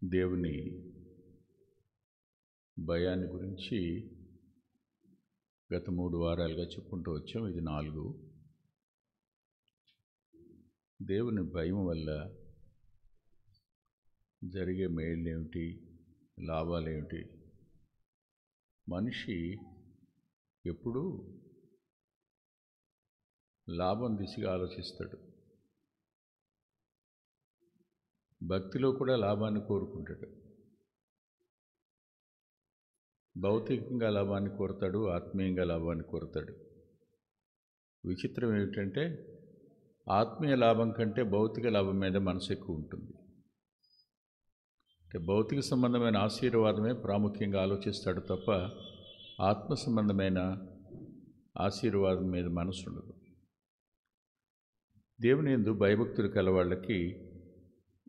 దేవుని భయాన్ని గురించి గత 3 వారాలుగా చెప్పుకుంటూ వచ్చాం. ఇది 4. దేవుని భయం వల్ల జరిగే మేళ్ళేమిటి, లాభాలేమిటి? మనిషి ఎప్పుడూ లాభం దిశగా ఆలోచిస్తాడు. భక్తిలో కూడా లాభాన్ని కోరుకుంటాడు. భౌతికంగా లాభాన్ని కోరుతాడు, ఆత్మీయంగా లాభాన్ని కోరుతాడు. విచిత్రం ఏమిటంటే ఆత్మీయ లాభం కంటే భౌతిక లాభం మీద మనసు ఎక్కువ ఉంటుంది. అంటే భౌతిక సంబంధమైన ఆశీర్వాదమే ప్రాముఖ్యంగా ఆలోచిస్తాడు తప్ప ఆత్మ సంబంధమైన ఆశీర్వాదం మీద మనసు ఉండదు. దేవుని యందు భయభక్తులు కలవాళ్ళకి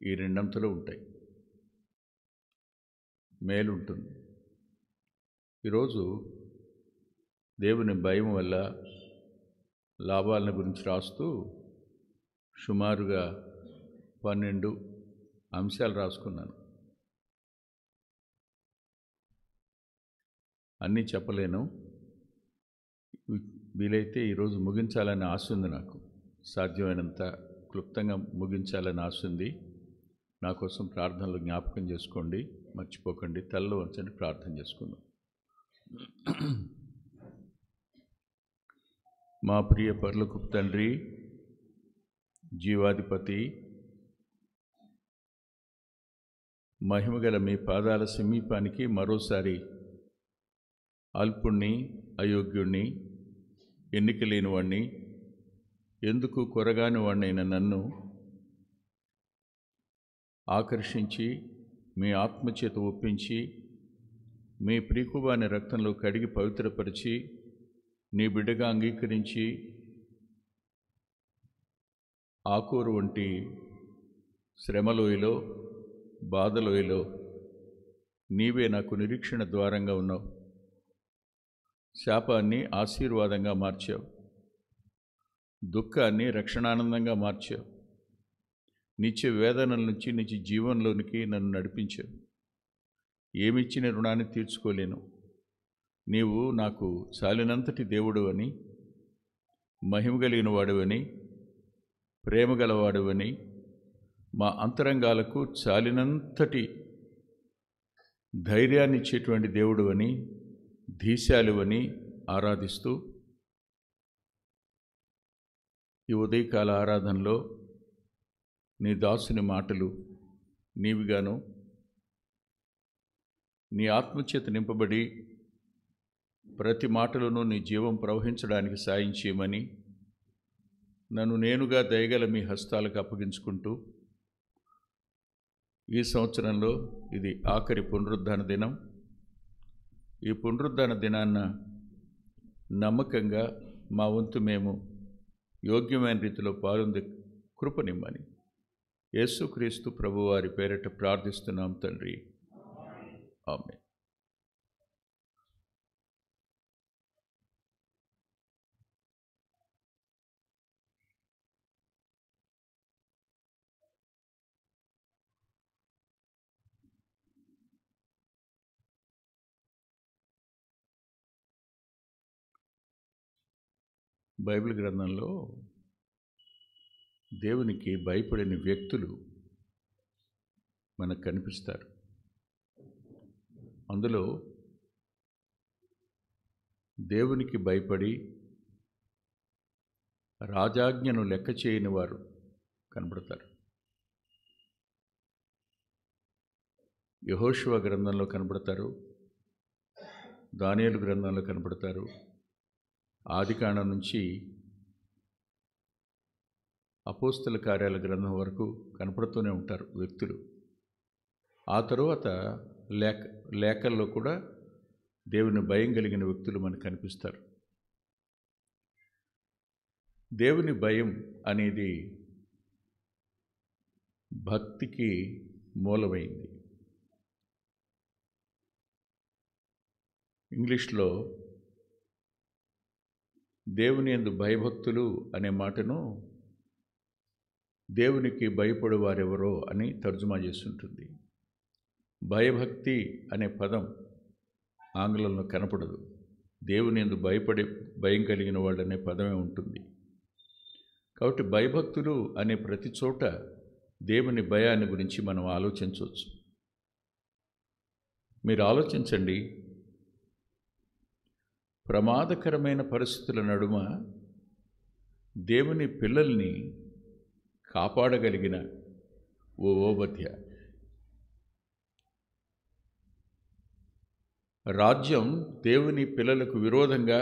ఈ రెండంతలు ఉంటాయి, మేలుంటుంది. ఈరోజు దేవుని భయం వల్ల లాభాలను గురించి రాస్తూ సుమారుగా 12 అంశాలు రాసుకున్నాను. అన్నీ చెప్పలేను. వీలైతే ఈరోజు ముగించాలని ఆశ ఉంది. నాకు సాధ్యమైనంత క్లుప్తంగా ముగించాలని ఆశ ఉంది. నా కోసం ప్రార్థనలు జ్ఞాపకం చేసుకోండి, మర్చిపోకండి. తలలో వంచండి, ప్రార్థన చేసుకుందాం. మా ప్రియ పరలోకపు తండ్రి, జీవాధిపతి, మహిమగల మీ పాదాల సమీపానికి మరోసారి అల్పుణ్ణి, అయోగ్యుణ్ణి, ఎన్నిక లేని వాణ్ణి, ఎందుకు కొరగాని వాణ్ణైన నన్ను ఆకర్షించి మీ ఆత్మచేత ఒప్పించి మీ ప్రియకుమారుని రక్తంలో కడిగి పవిత్రపరిచి నీ బిడ్డగా అంగీకరించి ఆకూరు వంటి శ్రమలోయలో, బాధలోయలో నీవే నాకు నిరీక్షణ ద్వారంగా ఉన్నావు. శాపాన్ని ఆశీర్వాదంగా మార్చావు, దుఃఖాన్ని రక్షణానందంగా మార్చావు, నిత్య వేదనల నుంచి నిత్య జీవంలోనికి నన్ను నడిపించావు. ఏమిచ్చిన రుణాన్ని తీర్చుకోలేను. నీవు నాకు చాలినంతటి దేవుడు అని, మహిమ కలిగిన వాడువని, ప్రేమ గలవాడువని, మా అంతరంగాలకు చాలినంతటి ధైర్యాన్ని ఇచ్చేటువంటి దేవుడు అని, ధీశాలువని ఆరాధిస్తూ ఈ ఉదయకాల ఆరాధనలో నీ దాసుని మాటలు నీవిగాను, నీ ఆత్మచేత నింపబడి ప్రతి మాటలోనూ నీ జీవం ప్రవహించడానికి సాయం చేయమని నన్ను నేనుగా దయగల మీ హస్తాలకు అప్పగించుకుంటూ, ఈ సంవత్సరంలో ఇది ఆఖరి పునరుద్ధాన దినం. ఈ పునరుద్ధాన దినాన్న నమ్మకంగా మా వంతు మేము యోగ్యమైన రీతిలో పాల్గొందే కృపనిమ్మని యేసుక్రీస్తు ప్రభువారి పేరిట ప్రార్థిస్తున్నాం తండ్రి, ఆమేన్. బైబిల్ గ్రంథంలో దేవునికి భయపడిన వ్యక్తులు మనకు కనిపిస్తారు. అందులో దేవునికి భయపడి రాజాజ్ఞను లెక్క చేయని వారు కనబడతారు. యెహోషువ గ్రంథంలో కనబడతారు, దానియేలు గ్రంథంలో కనబడతారు. ఆదికాండం నుంచి అపోస్తల కార్యాల గ్రంథం వరకు కనపడుతూనే ఉంటారు వ్యక్తులు. ఆ తరువాత లేఖల్లో కూడా దేవుని భయం కలిగిన వ్యక్తులు మనకు కనిపిస్తారు. దేవుని భయం అనేది భక్తికి మూలమైంది. ఇంగ్లీష్లో దేవుని యందు భయభక్తులు అనే మాటను దేవునికి భయపడు వారెవరో అని తర్జుమా చేస్తుంటుంది. భయభక్తి అనే పదం ఆంగ్లంలో కనపడదు. దేవుని యందు భయం కలిగిన వాళ్ళనే పదమే ఉంటుంది. కాబట్టి భయభక్తులు అనే ప్రతి చోట దేవుని భయాన్ని గురించి మనం ఆలోచించవచ్చు. మీరు ఆలోచించండి, ప్రమాదకరమైన పరిస్థితుల నడుమ దేవుని పిల్లల్ని కాపాడగలిగిన ఓ ఓబద్య, రాజ్యం దేవుని పిల్లలకు విరోధంగా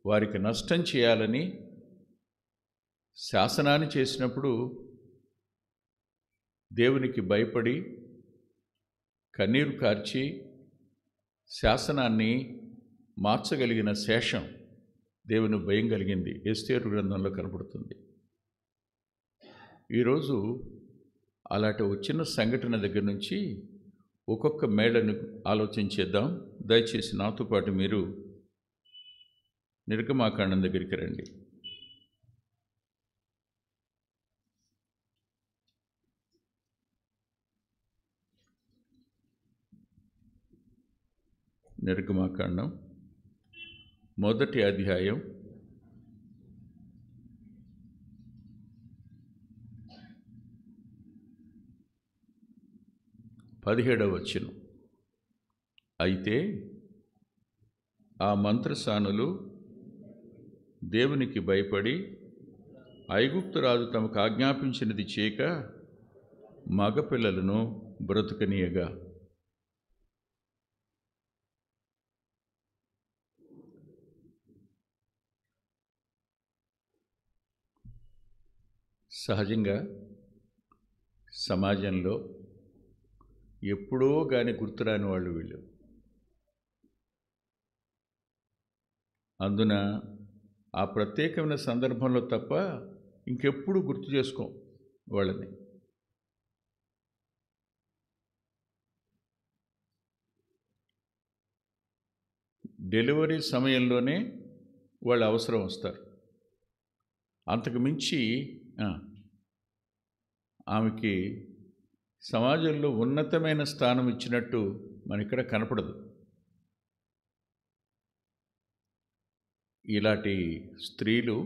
వారికి నష్టం చేయాలని శాసనాన్ని చేసినప్పుడు దేవునికి భయపడి కన్నీరు కార్చి శాసనాన్ని మార్చగలిగిన శేషం దేవుని భయం కలిగింది ఎస్తేరు గ్రంథంలో కనపడుతుంది. ఈరోజు అలాంటి ఒక చిన్న సంఘటన దగ్గర నుంచి ఒక్కొక్క మేడను ఆలోచించేద్దాం. దయచేసి నాతో పాటు మీరు నిర్గమాకాండం దగ్గరికి రండి. నిర్గమాకాండం 1వ అధ్యాయం 17వ వచనం. అయితే ఆ మంత్రసానులు దేవునికి భయపడి ఐగుప్తు రాజు తమకు ఆజ్ఞాపించినది చేయక మగపిల్లలను బ్రతుకనీయగా. సహజంగా సమాజంలో ఎప్పుడో కానీ గుర్తురాని వాళ్ళు వీళ్ళు. అందున ఆ ప్రత్యేకమైన సందర్భంలో తప్ప ఇంకెప్పుడు గుర్తు చేసుకోం వాళ్ళని. డెలివరీ సమయంలోనే వాళ్ళు అవసరం వస్తారు. అంతకు మించి ఆమెకి సమాజంలో ఉన్నతమైన స్థానం ఇచ్చినట్టు మనకిక్కడ కనపడదు. ఇలాంటి స్త్రీలు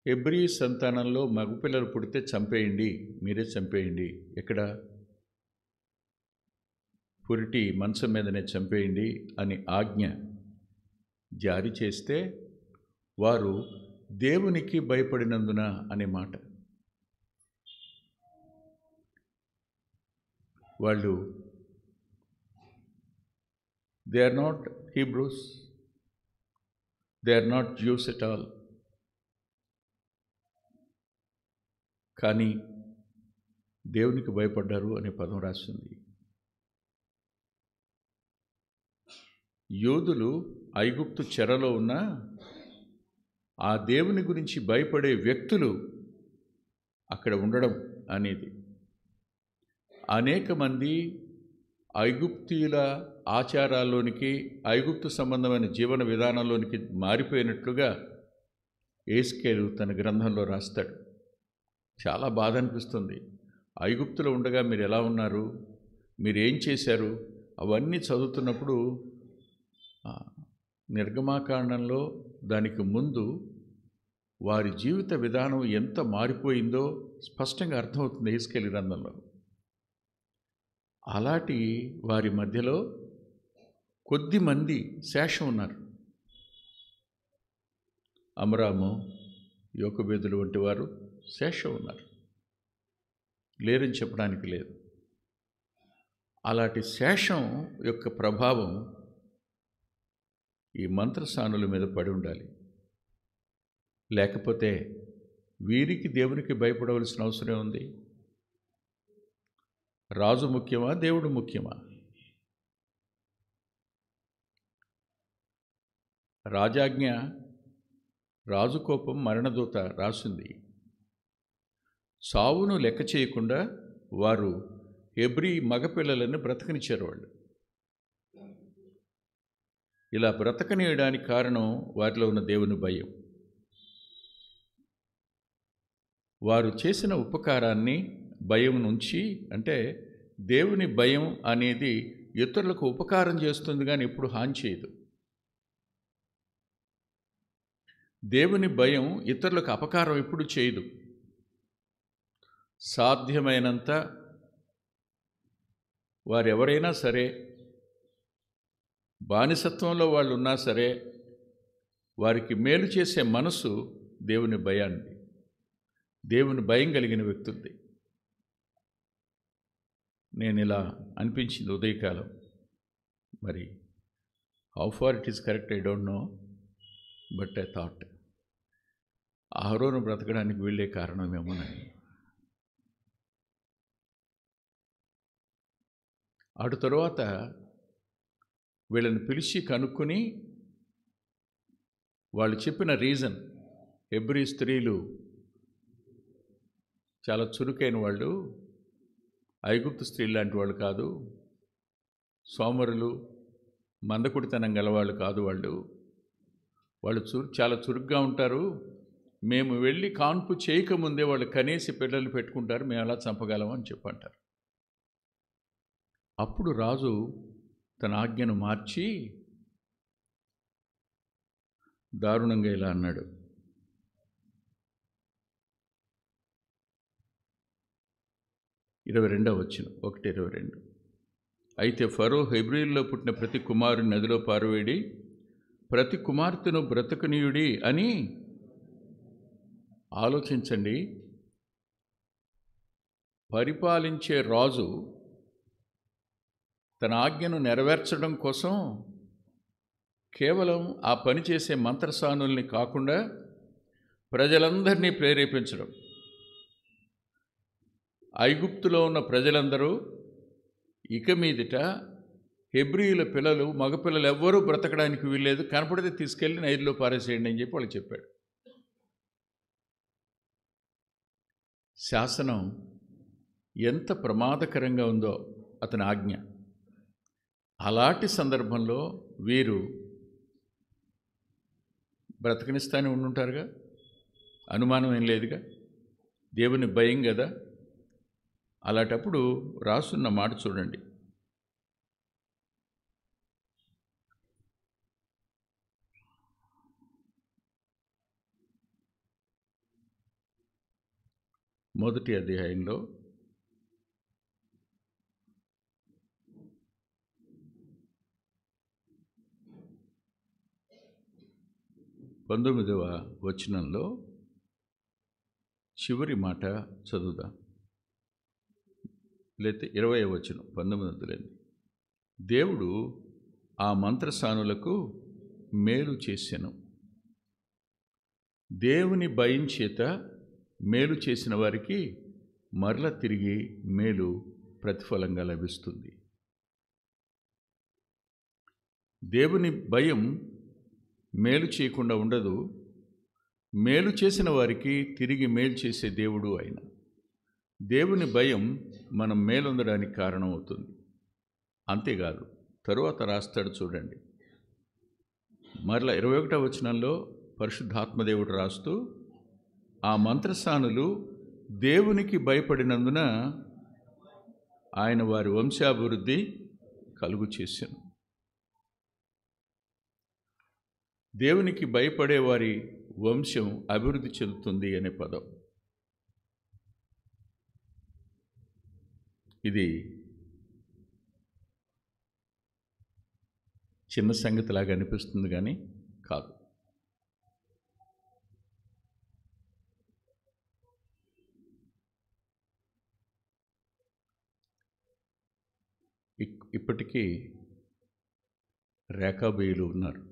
హెబ్రీ సంతానంలో మగపిల్లలు పుడితే చంపేయండి, మీరే చంపేయండి, ఎక్కడ పురిటి మంచం మీదనే చంపేయండి అని ఆజ్ఞ జారీ చేస్తే వారు దేవునికి భయపడినందున అనే మాట. వాళ్ళు they are not Hebrews, they are not Jews at all. కానీ దేవునికి భయపడ్డారు అనే పదం రాస్తుంది. యోధులు ఐగుప్తు చెరలో ఉన్న ఆ దేవుని గురించి భయపడే వ్యక్తులు అక్కడ ఉండడం అనేది అనేక మంది ఐగుప్తీయుల ఆచారాల్లోనికి, ఐగుప్తు సంబంధమైన జీవన విధానంలోనికి మారిపోయినట్లుగా యెహెజ్కేలు తన గ్రంథంలో రాస్తాడు. చాలా బాధ అనిపిస్తుంది. ఐగుప్తులో ఉండగా మీరు ఎలా ఉన్నారు, మీరేం చేశారు, అవన్నీ చదువుతున్నప్పుడు నిర్గమాకాండంలో దానికి ముందు వారి జీవిత విధానం ఎంత మారిపోయిందో స్పష్టంగా అర్థమవుతుంది యెహెజ్కేలు గ్రంథంలో. అలాంటి వారి మధ్యలో కొద్దిమంది శేషం ఉన్నారు. అమ్రాము, యోకెబెదులు వంటి వారు శేషం ఉన్నారు, లేరని చెప్పడానికి లేదు. అలాంటి శేషం యొక్క ప్రభావం ఈ మంత్రసానుల మీద పడి ఉండాలి. లేకపోతే వీరికి దేవునికి భయపడవలసిన అవసరం ఉంది. రాజు ముఖ్యమా, దేవుడు ముఖ్యమా? రాజాజ్ఞ, రాజు కోపం, మరణదూత రాసింది. సావును లెక్క చేయకుండా వారు హెబ్రీ మగపిల్లలను బ్రతకనిచ్చారు. వాళ్ళు ఇలా బ్రతకనీయడానికి కారణం వారిలో ఉన్న దేవుని భయం. వారు చేసిన ఉపకారాన్ని భయం నుంచి, అంటే దేవుని భయం అనేది ఇతరులకు ఉపకారం చేస్తుంది కానీ ఎప్పుడు హాని చేయదు. దేవుని భయం ఇతరులకు అపకారం ఎప్పుడు చేయదు. సాధ్యమైనంత వారెవరైనా సరే, బానిసత్వంలో వాళ్ళు ఉన్నా సరే, వారికి మేలు చేసే మనసు దేవుని భయాన్ని, దేవుని భయం కలిగిన వ్యక్తులది. నేను ఇలా అనిపించింది ఉదయకాలం. మరి how far it is correct I don't know, but I thought అహరోను బ్రతకడానికి వెళ్ళే కారణమేమోనని. అటు తరువాత వీళ్ళని పిలిచి కనుక్కొని వాళ్ళు చెప్పిన రీజన్, హెబ్రీ స్త్రీలు చాలా చురుకైన వాళ్ళు, ఐగుప్తు స్త్రీలు లాంటి వాళ్ళు కాదు, సోమరులు, మందకుడితనం గలవాళ్ళు కాదు, వాళ్ళు చాలా చురుగ్గా ఉంటారు. మేము వెళ్ళి కాన్పు చేయకముందే వాళ్ళు కనేసి పిల్లలు పెట్టుకుంటారు, మేము ఎలా చంపగలం అని చెప్పంటారు. అప్పుడు రాజు తన ఆజ్ఞను మార్చి దారుణంగా ఇలా అన్నాడు. వచనం 1:22. అయితే ఫరో హెబ్రీల్లో పుట్టిన ప్రతి కుమారుని నదిలో పారవేడి ప్రతి కుమార్తెను బ్రతకనీయుడి అని. ఆలోచించండి, పరిపాలించే రాజు తన ఆజ్ఞను నెరవేర్చడం కోసం కేవలం ఆ పని చేసే మంత్రసానుల్ని కాకుండా ప్రజలందరినీ ప్రేరేపించడం. ఐగుప్తులో ఉన్న ప్రజలందరూ ఇక మీదట హెబ్రీయుల పిల్లలు, మగపిల్లలు ఎవ్వరూ బ్రతకడానికి వీల్లేదు, కనపడితే తీసుకెళ్ళి నైలులో పారేసేయండి అని చెప్పి వాళ్ళు చెప్పాడు. శాసనం ఎంత ప్రమాదకరంగా ఉందో అతని ఆజ్ఞ. అలాంటి సందర్భంలో వీరు బ్రతకనిస్తానే ఉండుంటారుగా, అనుమానం ఏం లేదుగా, దేవుని భయం కదా. అలాంటప్పుడు రాసున్న మాట చూడండి. మొదటి అధ్యాయంలో 19వ వచనంలో చివరి మాట చదువుదాం. లేకపోతే 20వ వచనం, 19 దేవుడు ఆ మంత్రసానులకు మేలు చేసెను. దేవుని భయం చేత మేలు చేసిన వారికి మరల తిరిగి మేలు ప్రతిఫలంగా లభిస్తుంది. దేవుని భయం మేలు చేయకుండా ఉండదు. మేలు చేసిన వారికి తిరిగి మేలు చేసే దేవుడు ఆయన. దేవుని భయం మనం మేలొందడానికి కారణమవుతుంది. అంతేకాదు, తరువాత రాస్తాడు చూడండి. మరలా 21వ వచనంలో పరిశుద్ధాత్మదేవుడు రాస్తూ, ఆ మంత్రసానులు దేవునికి భయపడినందున ఆయన వారి వంశాభివృద్ధి కలుగు చేశాను. దేవునికి భయపడే వారి వంశం అభివృద్ధి చెందుతుంది అనే పదం. ఇది చిన్న సంగతిలాగా అనిపిస్తుంది కానీ కాదు. ఇప్పటికీ రేఖాబీయులు ఉన్నారు.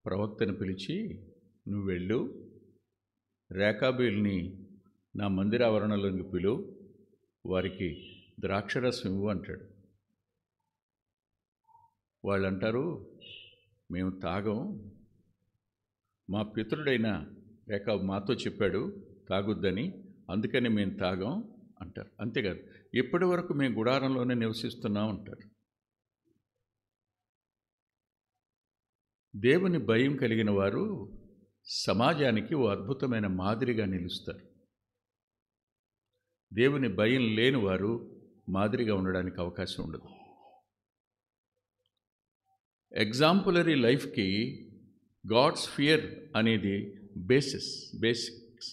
ప్రవక్తను పిలిచి, నువ్వు వెళ్ళు, రేఖాబీయుల్ని నా మందిరావరణలోకి పిలువు, వారికి ద్రాక్షరసం ఇవ్వు అంటాడు. వాళ్ళు అంటారు, మేము తాగం, మా పితరుడైన రేఖాబు మాతో చెప్పాడు తాగొద్దని, అందుకని మేము తాగం అంటారు. అంతేకాదు, ఇప్పటి వరకు మేము గుడారంలోనే నివసిస్తున్నాం అంటారు. దేవుని భయం కలిగిన వారు సమాజానికి ఓ అద్భుతమైన మాదిరిగా నిలుస్తారు. దేవుని భయం లేని వారు మాదిరిగా ఉండడానికి అవకాశం ఉండదు. ఎగ్జాంపులరీ లైఫ్కి గాడ్స్ ఫియర్ అనేది బేసిక్స్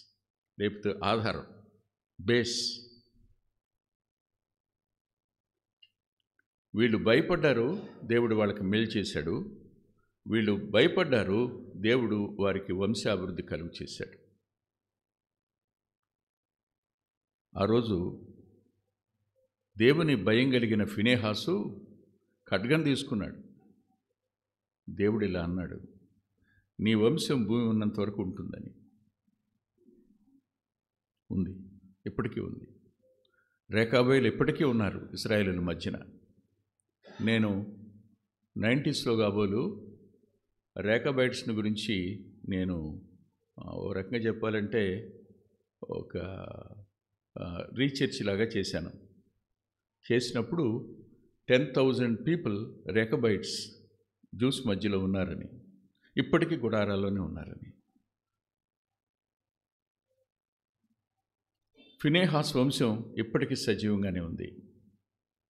లేకపోతే ఆధారం, బేస్. వీళ్ళు భయపడ్డారు, దేవుడు వాళ్ళకి మేలు చేశాడు. వీళ్ళు భయపడ్డారు, దేవుడు వారికి వంశాభివృద్ధి కలుగు చేశాడు. ఆ రోజు దేవుని భయం కలిగిన ఫినెహాసు ఖడ్గం తీసుకున్నాడు. దేవుడు ఇలా అన్నాడు, నీ వంశం భూమి ఉన్నంత వరకు ఉంటుందని. ఉంది, ఇప్పటికీ ఉంది. రేకాబోయిలు ఇప్పటికీ ఉన్నారు ఇశ్రాయేలుల మధ్యన. నేను 90స్లో కాబోలు రేకాబైట్స్ని గురించి నేను ఓ రకంగా చెప్పాలంటే ఒక రీసెర్చ్ లాగా చేశాను. చేసినప్పుడు 10,000 పీపుల్ రేకాబైట్స్ జ్యూస్ మధ్యలో ఉన్నారని, ఇప్పటికీ గుడారాల్లోనే ఉన్నారని. ఫినెహాస్ వంశం ఇప్పటికీ సజీవంగానే ఉంది.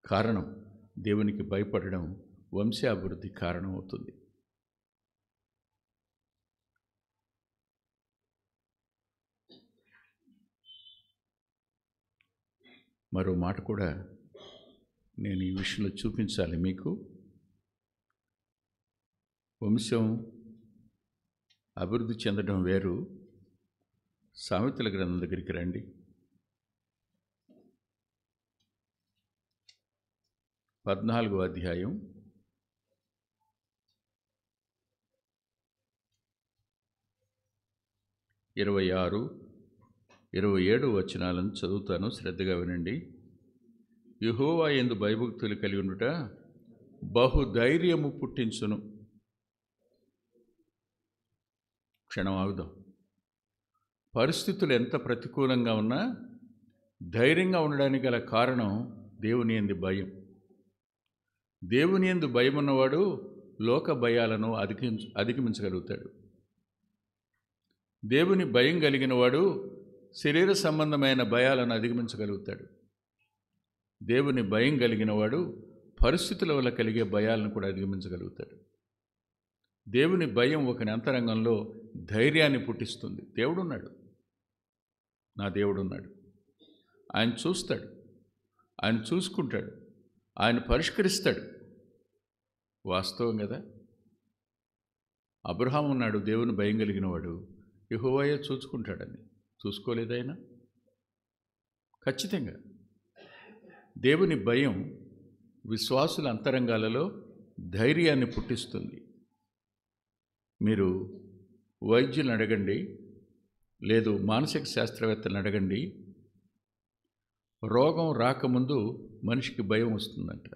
కారణం, దేవునికి భయపడడం వంశాభివృద్ధి కారణం అవుతుంది. మరో మాట కూడా నేను ఈ విషయంలో చూపించాలి మీకు. వంశం అభివృద్ధి చెందడం వేరు. సామెతల గ్రంథం దగ్గరికి రండి. 14వ అధ్యాయం 26, 27 వచనాలను చదువుతాను, శ్రద్ధగా వినండి. యెహోవా యందు భయభక్తులు కలిగి ఉండుట బహుధైర్యము పుట్టించును. క్షణం ఆగుదాం. పరిస్థితులు ఎంత ప్రతికూలంగా ఉన్నా ధైర్యంగా ఉండడానికి గల కారణం దేవుని యందు భయం. దేవుని యందు భయం ఉన్నవాడు లోక భయాలను అధిగమించగలుగుతాడు. దేవుని భయం కలిగిన వాడు శరీర సంబంధమైన భయాలను అధిగమించగలుగుతాడు. దేవుని భయం కలిగిన వాడు పరిస్థితుల వల్ల కలిగే భయాలను కూడా అధిగమించగలుగుతాడు. దేవుని భయం ఒకని అంతరంగంలో ధైర్యాన్ని పుట్టిస్తుంది. దేవుడున్నాడు, నా దేవుడున్నాడు. ఆయన చూస్తాడు, ఆయన చూసుకుంటాడు, ఆయన పరిష్కరిస్తాడు. వాస్తవం కదా. అబ్రహాము ఉన్నాడు, దేవుని భయం కలిగిన వాడు. యెహోవాయే చూసుకుంటాడని చూసుకోలేదైనా? ఖచ్చితంగా దేవుని భయం విశ్వాసుల అంతరంగాలలో ధైర్యాన్ని పుట్టిస్తుంది. మీరు వైద్యులను అడగండి, లేదు మానసిక శాస్త్రవేత్తలను అడగండి, రోగం రాకముందు మనిషికి భయం వస్తుందంట.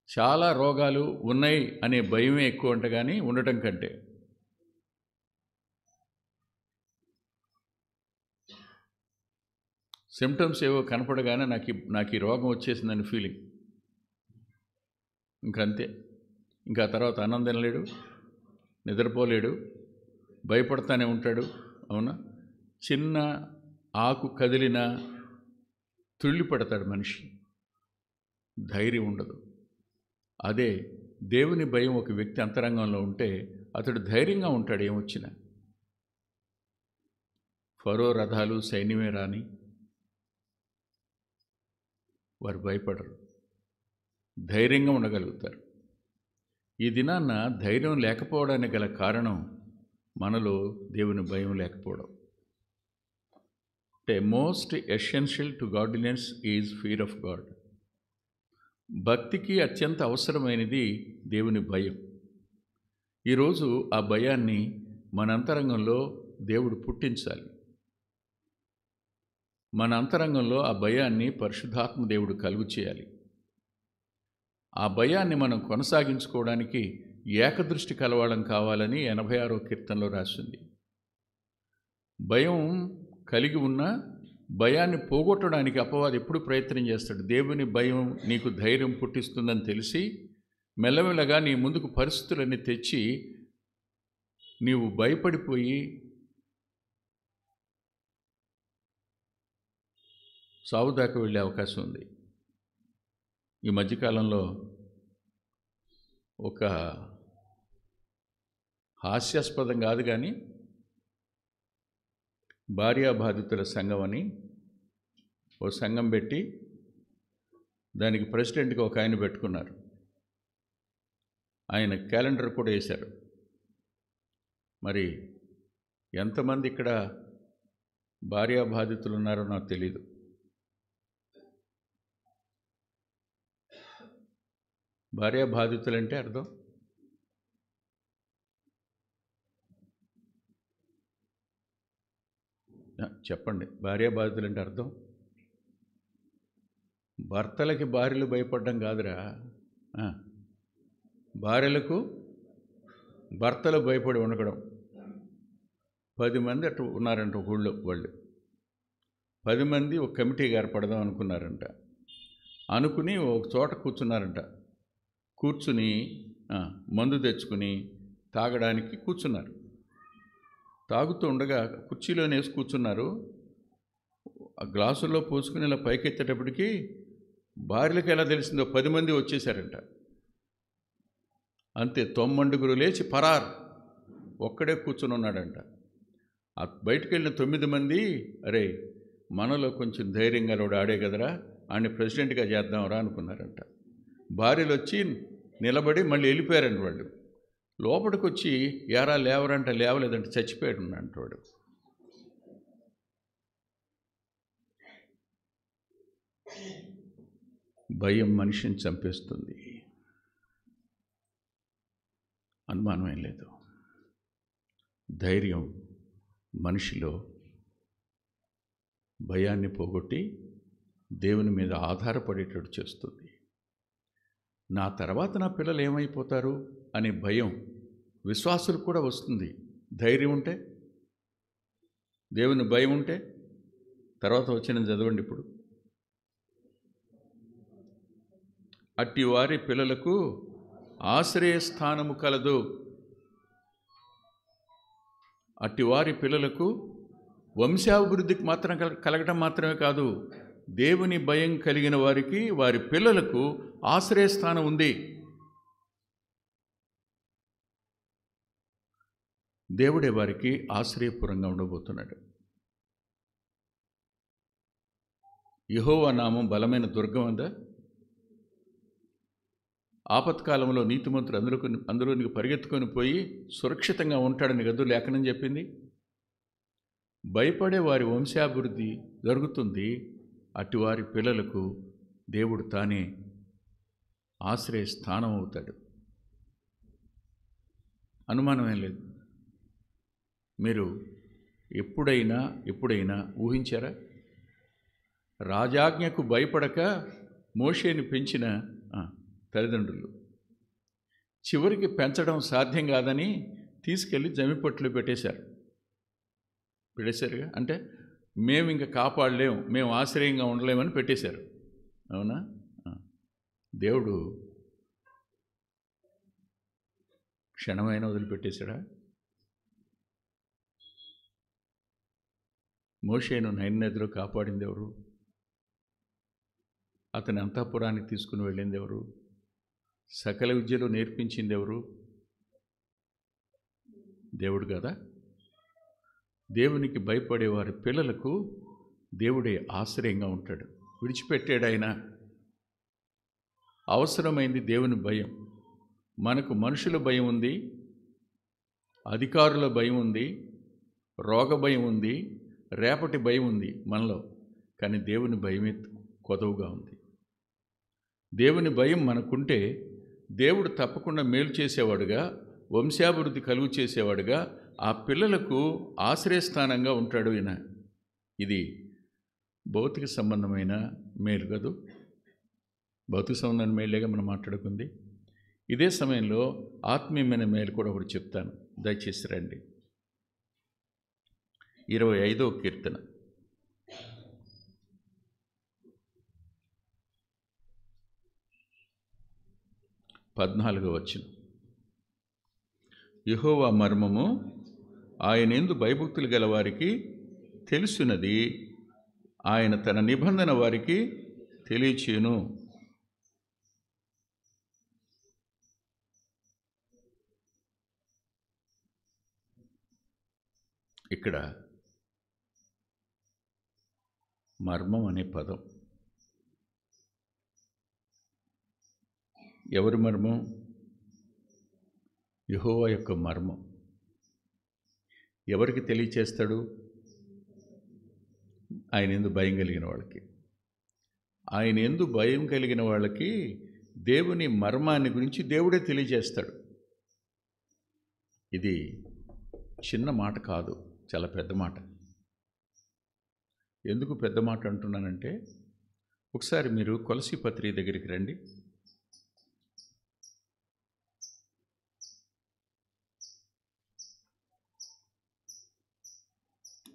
చాలా రోగాలు ఉన్నాయి అనే భయమే ఎక్కువ అంట కానీ ఉండటం కంటే. సిమ్టమ్స్ ఏవో కనపడగానే నాకు ఈ రోగం వచ్చేసిందని ఫీలింగ్. ఇంకంతే. ఇంకా తర్వాత అన్నం తినలేడు, నిద్రపోలేడు, భయపడతానే ఉంటాడు. అవునా? చిన్న ఆకు కదిలినా తుళ్ళిపడతాడు మనిషి, ధైర్యం ఉండదు. అదే దేవుని భయం ఒక వ్యక్తి అంతరంగంలో ఉంటే అతడు ధైర్యంగా ఉంటాడు. ఏమొచ్చినా ఫరో రథాలు సైన్యమే రాని వారు భయపడరు, ధైర్యంగా ఉండగలుగుతారు. ఈ దినాన్న ధైర్యం లేకపోవడానికి గల కారణం మనలో దేవుని భయం లేకపోవడం. అంటే most essential to godliness is fear of God. భక్తికి అత్యంత అవసరమైనది దేవుని భయం. ఈరోజు ఆ భయాన్ని మన అంతరంగంలో దేవుడు పుట్టించాలి. మన అంతరంగంలో ఆ భయాన్ని పరిశుద్ధాత్మ దేవుడు కలుగు చేయాలి. ఆ భయాన్ని మనం కొనసాగించుకోవడానికి ఏకదృష్టి కలవాళ్ళం కావాలని 86వ కీర్తనలో రాసింది. భయం కలిగి ఉన్న భయాన్ని పోగొట్టడానికి అపవాది ఎప్పుడు ప్రయత్నం చేస్తాడు. దేవుని భయం నీకు ధైర్యం పుట్టిస్తుందని తెలిసి మెల్లమెల్లగా నీ ముందుకు పరిస్థితులన్నీ తెచ్చి నీవు భయపడిపోయి సావు దాకా వెళ్ళే అవకాశం ఉంది. ఈ మధ్యకాలంలో ఒక హాస్యాస్పదం కాదు కానీ భార్యాబాధితుల సంఘం అని ఓ సంఘం పెట్టి దానికి ప్రెసిడెంట్గా ఒక ఆయన పెట్టుకున్నారు. ఆయన క్యాలెండర్ కూడా వేశారు. మరి ఎంతమంది ఇక్కడ భార్యాబాధితులు ఉన్నారో నాకు తెలీదు. భార్యాబాధితులంటే అర్థం చెప్పండి. భార్యాబాధితులంటే అర్థం భర్తలకి భార్యలు భయపడడం కాదురా, భార్యలకు భర్తలు భయపడి ఉండడం. 10 మంది అటు ఉన్నారంట ఊళ్ళో. వాళ్ళు 10 మంది ఒక కమిటీగా ఏర్పడదాం అనుకున్నారంట. అనుకుని ఒక చోట కూర్చున్నారంట. కూర్చుని మందు తెచ్చుకుని తాగడానికి కూర్చున్నారు. తాగుతూ ఉండగా కుర్చీలోనే వేసి కూర్చున్నారు. ఆ గ్లాసుల్లో పోసుకుని ఇలా పైకెత్తేటప్పటికి భార్యలకు ఎలా తెలిసిందో 10 మంది వచ్చేసారంట. అంతే, 9 లేచి పరార్. ఒక్కడే కూర్చుని ఉన్నాడంట. బయటికి వెళ్ళిన 9 మంది అరే మనలో కొంచెం ధైర్యంగా ఆడే కదరా, ఆయన్ని ప్రెసిడెంట్గా చేద్దాంరా అనుకున్నారంట. భార్యలు వచ్చి నిలబడి మళ్ళీ వెళ్ళిపోయారంట. వాళ్ళు లోపలికి వచ్చి యారా లేవరంట, లేవలేదంటే చచ్చిపోయాడు అంట వాడు. భయం మనిషిని చంపేస్తుంది, అనుమానమేం లేదు. ధైర్యం మనిషిలో భయాన్ని పోగొట్టి దేవుని మీద ఆధారపడేటట్టు చేస్తుంది. నా తర్వాత నా పిల్లలు ఏమైపోతారు అనే భయం విశ్వాసులకు కూడా వస్తుంది. ధైర్యం ఉంటే, దేవుని భయం ఉంటే. తర్వాత వచ్చిన చదవండి ఇప్పుడు. అట్టి వారి పిల్లలకు ఆశ్రయస్థానము కలదు. అట్టి వారి పిల్లలకు వంశాభివృద్ధికి మాత్రం కలగటం మాత్రమే కాదు, దేవుని భయం కలిగిన వారికి వారి పిల్లలకు ఆశ్రయస్థానం ఉంది. దేవుడే వారికి ఆశ్రయపురంగా ఉండబోతున్నాడు. యెహోవా నామం బలమైన దుర్గం ఉందా? ఆపత్కాలంలో నీతిమంతుడు అందులోనికి పరిగెత్తుకొని పోయి సురక్షితంగా ఉంటాడని గదు లేఖనం చెప్పింది. భయపడే వారి వంశాభివృద్ధి జరుగుతుంది. అటువారి పిల్లలకు దేవుడు తానే ఆశ్రయ స్థానం అవుతాడు. అనుమానమేం లేదు. మీరు ఎప్పుడైనా ఊహించారా? రాజాజ్ఞకు భయపడక మోషేని పెంచిన తల్లిదండ్రులు చివరికి పెంచడం సాధ్యం కాదని తీసుకెళ్ళి జమ్మిపొట్టులో పెట్టేశారుగా. అంటే మేము ఇంకా కాపాడలేము, మేము ఆశ్రయంగా ఉండలేమని పెట్టేశారు. అవునా? దేవుడు క్షణమైన వదిలిపెట్టేశాడా? మోషేను నైల్ నదిలో కాపాడింది ఎవరు? అతని అంతఃపురానికి తీసుకుని వెళ్ళింది ఎవరు? సకల విద్యలో నేర్పించింది ఎవరు? దేవుడు కదా. దేవునికి భయపడే వారి పిల్లలకు దేవుడే ఆశ్రయంగా ఉంటాడు. విడిచిపెట్టాడు ఆయన. అవసరమైంది దేవుని భయం. మనకు మనుషుల భయం ఉంది, అధికారుల భయం ఉంది, రోగ భయం ఉంది, రేపటి భయం ఉంది మనలో. కానీ దేవుని భయమే కొదవుగా ఉంది. దేవుని భయం మనకుంటే దేవుడు తప్పకుండా మేలు చేసేవాడుగా, వంశాభివృద్ధి కలుగు చేసేవాడుగా, ఆ పిల్లలకు ఆశ్రయస్థానంగా ఉంటాడు ఈయన. ఇది భౌతిక సంబంధమైన మేలు కదూ. భౌతిక సంబంధమైన మేలేగా మనం మాట్లాడుకుంది. ఇదే సమయంలో ఆత్మీయమైన మేలు కూడా ఒకటి చెప్తాను, దయచేసి రండి. 25వ కీర్తన. 14వ వచనం. యెహోవా మర్మము ఆయనందు భయభక్తులు గల వారికి తెలుసున్నది, ఆయన తన నిబంధన వారికి తెలియచేయును. ఇక్కడ మర్మం అనే పదం ఎవరి మర్మం? యెహోవా యొక్క మర్మం. ఎవరికి తెలియచేస్తాడు? ఆయన యందు భయం కలిగిన వాళ్ళకి. ఆయన యందు భయం కలిగిన వాళ్ళకి దేవుని మర్మాన్ని గురించి దేవుడే తెలియజేస్తాడు. ఇది చిన్న మాట కాదు, చాలా పెద్ద మాట. ఎందుకు పెద్ద మాట అంటున్నానంటే, ఒకసారి మీరు కొలసీ పత్రిక దగ్గరికి రండి.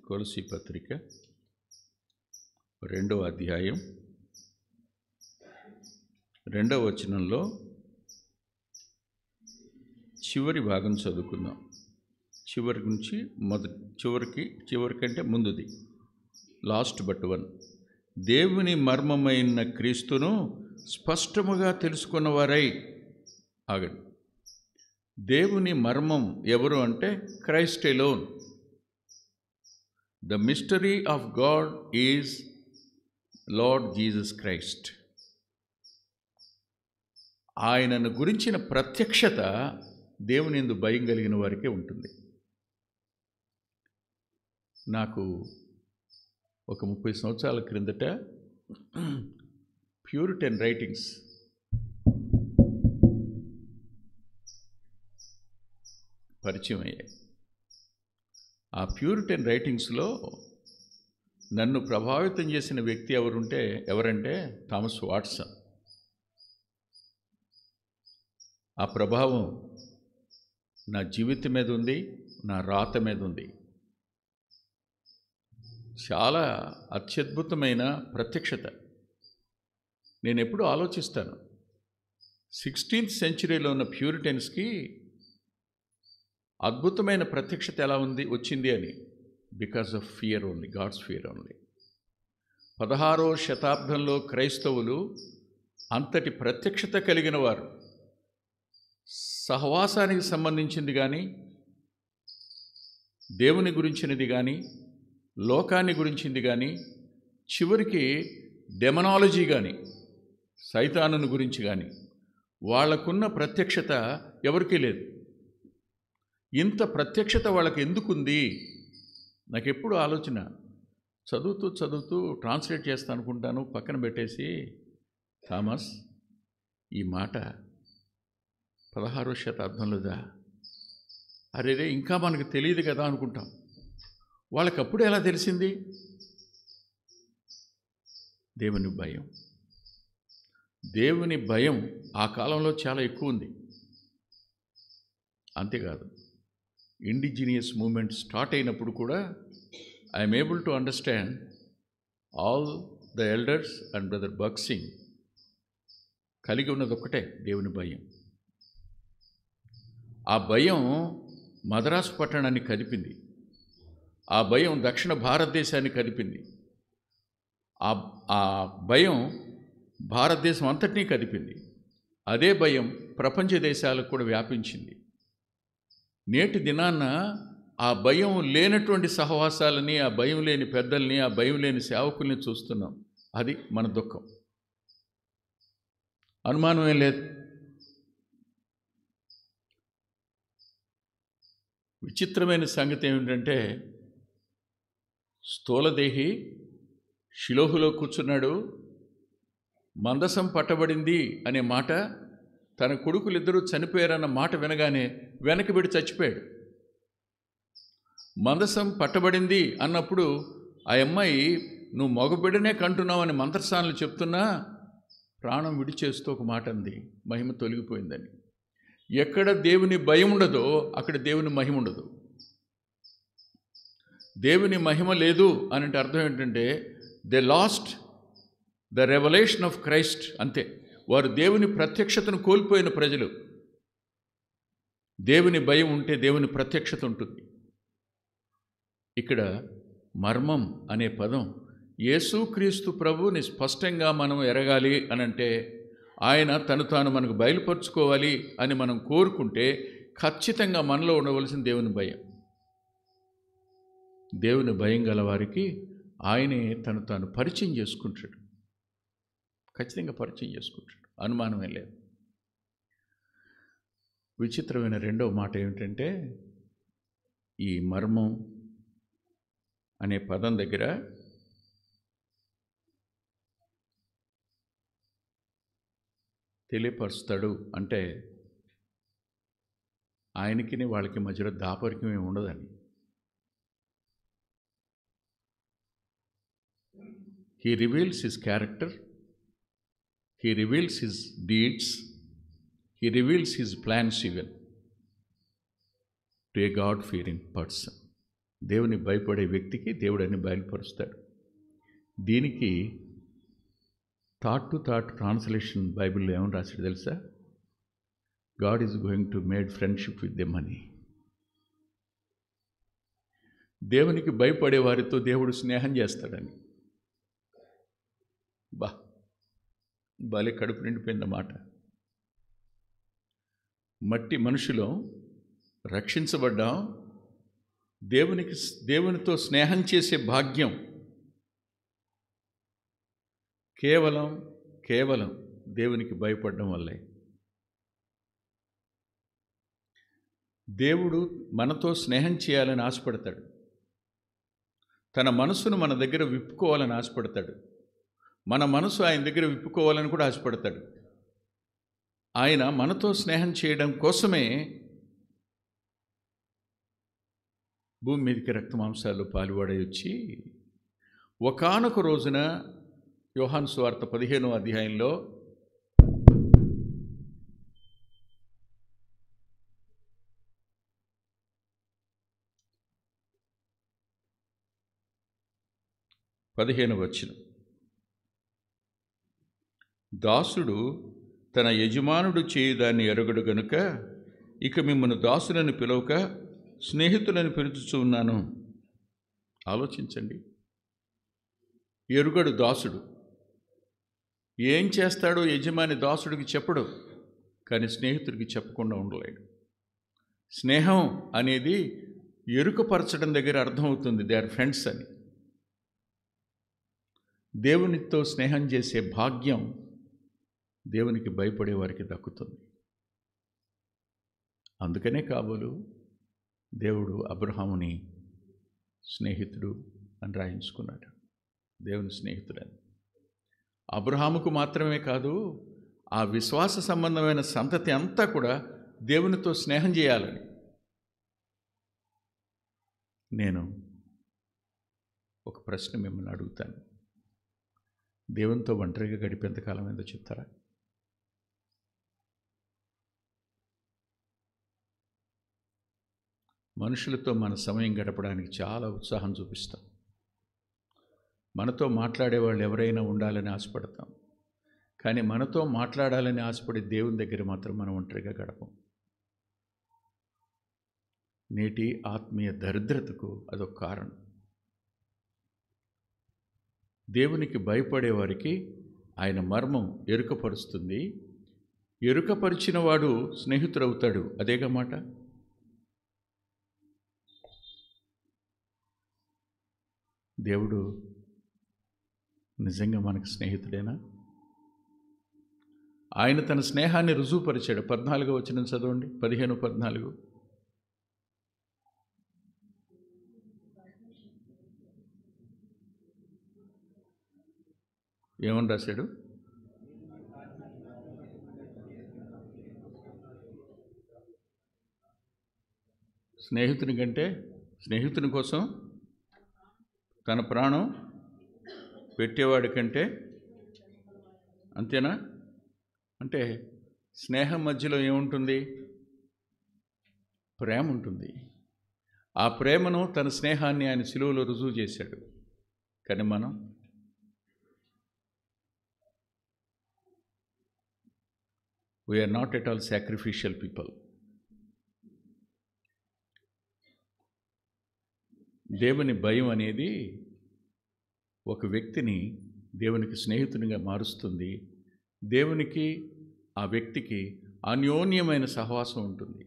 కొలసీ పత్రిక 2వ అధ్యాయం 2వ వచనంలో చివరి భాగం చదువుకుందాం. చివరి నుంచి చివరికంటే ముందుది, లాస్ట్ బట్ వన్. దేవుని మర్మమైన క్రీస్తును స్పష్టముగా తెలుసుకున్నవారై. ఆగండి. దేవుని మర్మం ఎవరు అంటే Christ alone. The mystery of God is Lord Jesus Christ. ఆయనను గురించిన ప్రత్యక్షత దేవుని యందు భయం కలిగిన వారికే ఉంటుంది. నాకు ఒక 30 సంవత్సరాల క్రిందట ప్యూరిటన్ రైటింగ్స్ పరిచయం అయ్యాయి. ఆ ప్యూరిటన్ రైటింగ్స్లో నన్ను ప్రభావితం చేసిన వ్యక్తి ఎవరంటే థామస్ వాట్సన్. ఆ ప్రభావం నా జీవితం మీద ఉంది, నా రాత మీద ఉంది. చాలా అత్యద్భుతమైన ప్రత్యక్షత. నేను ఎప్పుడూ ఆలోచిస్తాను, 16th సెంచరీలో ఉన్న ప్యూరిటన్స్కి అద్భుతమైన ప్రత్యక్షత ఎలా వచ్చింది అని. Because of fear only, God's fear only. 16వ శతాబ్దంలో క్రైస్తవులు అంతటి ప్రత్యక్షత కలిగిన వారు. సహవాసానికి సంబంధించింది కానీ, దేవుని గురించినది కానీ, లోకాన్ని గురించింది కానీ, చివరికి డెమనాలజీ కానీ, సైతానుని గురించి కానీ వాళ్ళకున్న ప్రత్యక్షత ఎవరికీ లేదు. ఇంత ప్రత్యక్షత వాళ్ళకి ఎందుకుంది? నాకు ఎప్పుడు ఆలోచన, చదువుతూ ట్రాన్స్లేట్ చేస్తా అనుకుంటాను, పక్కన పెట్టేసి, థామస్ ఈ మాట 16వ శతాబ్దంలోదా? అరేరే, ఇంకా మనకు తెలియదు కదా అనుకుంటాం. వాళ్ళకి అప్పుడు ఎలా తెలిసింది? దేవుని భయం. దేవుని భయం ఆ కాలంలో చాలా ఎక్కువ ఉంది. అంతేకాదు, ఇండిజినియస్ మూమెంట్ స్టార్ట్ అయినప్పుడు కూడా I'm able to understand all the elders and brother Bhagat Singh కలిగి ఉన్నది ఒక్కటే, దేవుని భయం. ఆ భయం మద్రాసు పట్టణాన్ని కదిపింది. ఆ భయం దక్షిణ భారతదేశాన్ని కదిపింది. ఆ భయం భారతదేశం అంతటినీ కదిపింది. అదే భయం ప్రపంచ దేశాలకు కూడా వ్యాపించింది. నేటి దినాన్న ఆ భయం లేనటువంటి సహవాసాలని, ఆ భయం లేని పెద్దల్ని, ఆ భయం లేని సేవకుల్ని చూస్తున్నాం. అది మన దుఃఖం. అనుమానమేం లేదు. విచిత్రమైన సంగతి ఏమిటంటే, స్థూలదేహి షిలోహులో కూర్చున్నాడు, మందసం పట్టబడింది అనే మాట, తన కొడుకులిద్దరూ చనిపోయారన్న మాట వినగానే వెనకబడి చచ్చిపోయాడు. మందసం పట్టబడింది అన్నప్పుడు ఆ అమ్మాయి నువ్వు మగబిడ్డనే కంటున్నావు అని మంత్రసానులు చెప్తున్నా ప్రాణం విడిచేస్తూ ఒక మాట అంది, మహిమ తొలగిపోయిందని. ఎక్కడ దేవుని భయం ఉండదో అక్కడ దేవుని మహిమ ఉండదు. దేవుని మహిమ లేదు అని అంటే అర్థం ఏంటంటే they last the revolution of Christ. అంతే. వారు దేవుని ప్రత్యక్షతను కోల్పోయిన ప్రజలు. దేవుని భయం ఉంటే దేవుని ప్రత్యక్షత ఉంటుంది. ఇక్కడ మర్మం అనే పదం యేసుక్రీస్తు ప్రభువుని స్పష్టంగా మనం ఎరగాలి అనంటే, ఆయన తను తాను మనకు బయలుపరుచుకోవాలి అని మనం కోరుకుంటే ఖచ్చితంగా మనలో ఉండవలసిన దేవుని భయం. దేవుని భయం గల వారికి ఆయనే తను తాను పరిచయం చేసుకుంటాడు. ఖచ్చితంగా పరిచయం చేసుకుంటాడు, అనుమానమే లేదు. విచిత్రమైన రెండవ మాట ఏమిటంటే, ఈ మర్మం అనే పదం దగ్గర తెలియపరుస్తాడు అంటే ఆయనకి వాళ్ళకి మధ్యలో దాపరికమే ఉండదని. He reveals his character, he reveals his deeds, he reveals his plans even to a God-fearing person. దేవుని భయపడే వ్యక్తికి దేవుడు అన్ని బయలుపరుస్తాడు. దీనికి థాట్ టు థాట్ ట్రాన్స్లేషన్ బైబిల్లో ఏమని రాశాడు తెలుసా? God is going to made friendship with the money. దేవునికి భయపడే వారితో దేవుడు స్నేహం చేస్తాడని. భలే కడుపు నిండిపోయిందన్నమాట. మట్టి మనుషులో రక్షించబడ్డాం. దేవునితో స్నేహం చేసే భాగ్యం కేవలం దేవునికి భయపడడం వల్లే. దేవుడు మనతో స్నేహం చేయాలని ఆశపడతాడు. తన మనసును మన దగ్గర విప్పుకోవాలని ఆశపడతాడు. మన మనసు ఆయన దగ్గర విప్పుకోవాలని కూడా ఆశపడతాడు. ఆయన మనతో స్నేహం చేయడం కోసమే భూమి మీదకి రక్తమాంసాలు పాలువాడై వచ్చి ఒకానొక రోజున యోహాను సువార్త 15వ అధ్యాయంలో వచనం, దాసుడు తన యజమానుడు చేయుదాన్ని ఎరగడు గనుక ఇక మిమ్మల్ని దాసులను పిలవక స్నేహితులను పిలుచుచూ ఉన్నాను. ఆలోచించండి. ఎరుగడు దాసుడు. ఏం చేస్తాడో యజమాని దాసుడికి చెప్పడు, కానీ స్నేహితుడికి చెప్పకుండా ఉండలేడు. స్నేహం అనేది ఎరుకపరచడం దగ్గర అర్థమవుతుంది. దే ఆర్ ఫ్రెండ్స్ అని. దేవునితో స్నేహం చేసే భాగ్యం దేవునికి భయపడే వారికి దక్కుతుంది. అందుకనే కాబోలు దేవుడు అబ్రహాముని స్నేహితుడు అని రాయించుకున్నాడు. దేవుని స్నేహితుడని. అబ్రహాముకు మాత్రమే కాదు, ఆ విశ్వాస సంబంధమైన సంతతి అంతా కూడా దేవునితో స్నేహం చేయాలని. నేను ఒక ప్రశ్న మిమ్మల్ని అడుగుతాను. దేవునితో ఒంటరిగా గడిపేంతకాలం ఏందో చెప్తారా? మనుషులతో మన సమయం గడపడానికి చాలా ఉత్సాహం చూపిస్తాం. మనతో మాట్లాడేవాళ్ళు ఎవరైనా ఉండాలని ఆశపడతాం. కానీ మనతో మాట్లాడాలని ఆశపడే దేవుని దగ్గర మాత్రం మనం ఒంటరిగా గడపం. నేటి ఆత్మీయ దరిద్రతకు అదొక కారణం. దేవునికి భయపడే వారికి ఆయన మర్మం ఎరుకపరుస్తుంది. ఎరుకపరిచిన వాడు స్నేహితుడవుతాడు. అదేగా మాట. దేవుడు నిజంగా మనకు స్నేహితుడేనా? ఆయన తన స్నేహాన్ని రుజువుపరిచాడు. 14వ వచనం చదవండి. 15:14. ఏమని రాశాడు? స్నేహితుని కంటే, స్నేహితుని కోసం తన ప్రాణం పెట్టేవాడి కంటే, అంతేనా? అంటే స్నేహం మధ్యలో ఏముంటుంది? ప్రేమ ఉంటుంది. ఆ ప్రేమను, తన స్నేహాన్ని ఆయన సిలువలో రుజువు చేశాడు. కానీ మనం we are not at all sacrificial people. దేవుని భయం అనేది ఒక వ్యక్తిని దేవునికి స్నేహితునిగా మారుస్తుంది. దేవునికి ఆ వ్యక్తికి అన్యోన్యమైన సహవాసం ఉంటుంది,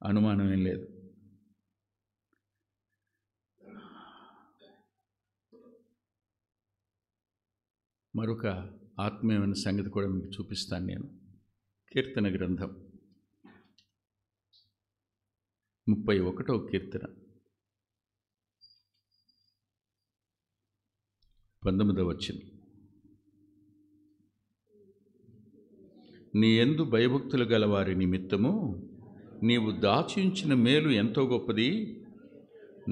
అనుమానం ఏం లేదు. మరొక ఆత్మీయమైన సంగతి కూడా మీకు చూపిస్తాను నేను. కీర్తన గ్రంథం 31వ కీర్తన 19వ వచనం. నీ యందు భయభక్తులు గల వారి నిమిత్తము నీవు దాచించిన మేలు ఎంతో గొప్పది.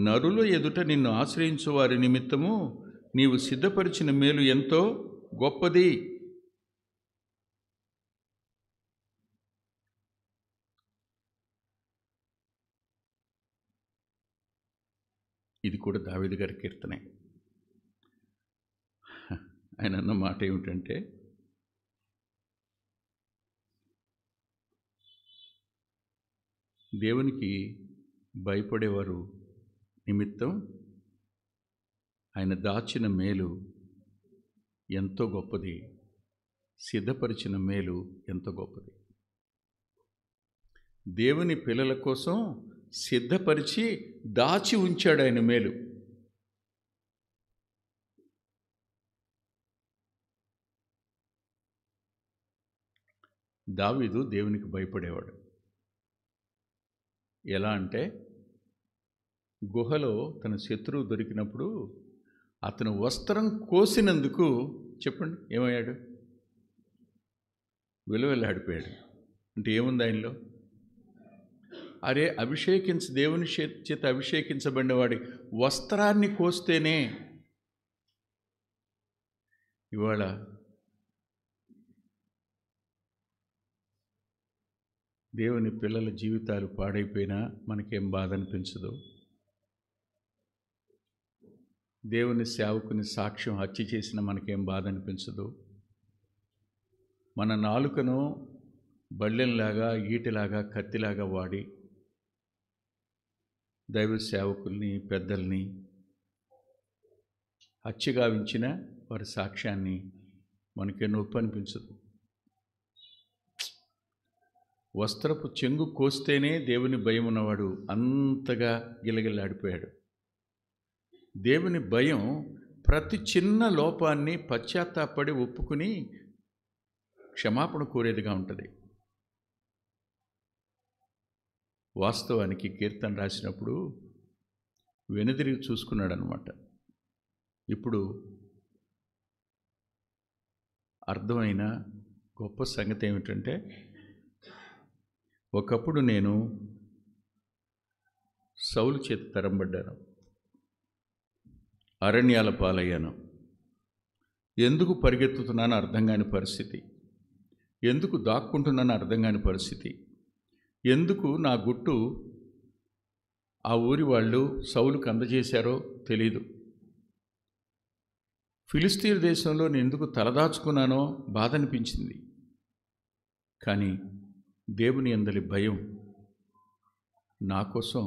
నరుల ఎదుట నిన్ను ఆశ్రయించు వారి నిమిత్తము నీవు సిద్ధపరిచిన మేలు ఎంతో గొప్పది. ఇది కూడా దావీదు గారి కీర్తనే. ఆయన అన్న మాట ఏమిటంటే, దేవునికి భయపడేవారు నిమిత్తం ఆయన దాచిన మేలు ఎంతో గొప్పది, సిద్ధపరిచిన మేలు ఎంతో గొప్పది. దేవుని పిల్లల కోసం సిద్ధపరిచి దాచి ఉంచాడు ఆయన మేలు. దావీదు దేవునికి భయపడేవాడు. ఎలా అంటే, గుహలో తన శత్రువు దొరికినప్పుడు అతను వస్త్రం కోసినందుకు చెప్పండి ఏమయ్యాడు? విలువెల్లాడిపోయాడు. అంటే ఏముంది ఆయనలో? అరే, దేవుని చేత అభిషేకించబడినవాడి వస్త్రాన్ని కోస్తేనే ఇవాళ దేవుని పిల్లల జీవితాలు పాడైపోయినా మనకేం బాధ అనిపించదు. దేవుని సేవకుని సాక్ష్యం హత్య చేసిన మనకేం బాధ అనిపించదు. మన నాలుకను బళ్ళెంలాగా, ఈటిలాగా, కత్తిలాగా వాడి దైవ సేవకుల్ని, పెద్దల్ని హత్యగావించిన వారి సాక్ష్యాన్ని మనకేం నొప్పి అనిపించదు. వస్త్రపు చెంగు కోస్తేనే దేవుని భయం ఉన్నవాడు అంతగా గిలగిల్లాడిపోయాడు. దేవుని భయం ప్రతి చిన్న లోపాన్ని పశ్చాత్తాపడి ఒప్పుకుని క్షమాపణ కోరేదిగా ఉంటుంది. వాస్తవానికి కీర్తన రాసినప్పుడు వెనుదిరిగి చూసుకున్నాడు అనమాట. ఇప్పుడు అర్థమైన గొప్ప సంగతి ఏమిటంటే, ఒకప్పుడు నేను సౌలు చేత తరంబడ్డాను, అరణ్యాల పాలయ్యాను. ఎందుకు పరిగెత్తుతున్నానో అర్థం కాని పరిస్థితి, ఎందుకు దాక్కుంటున్నానో అర్థం కాని పరిస్థితి, ఎందుకు నా గుట్టు ఆ ఊరి వాళ్ళు సౌలుకు అందజేశారో తెలీదు. ఫిలిస్తీన్ దేశంలో నేను ఎందుకు తలదాచుకున్నానో బాధ అనిపించింది. కానీ దేవుని యందలి భయం నా కోసం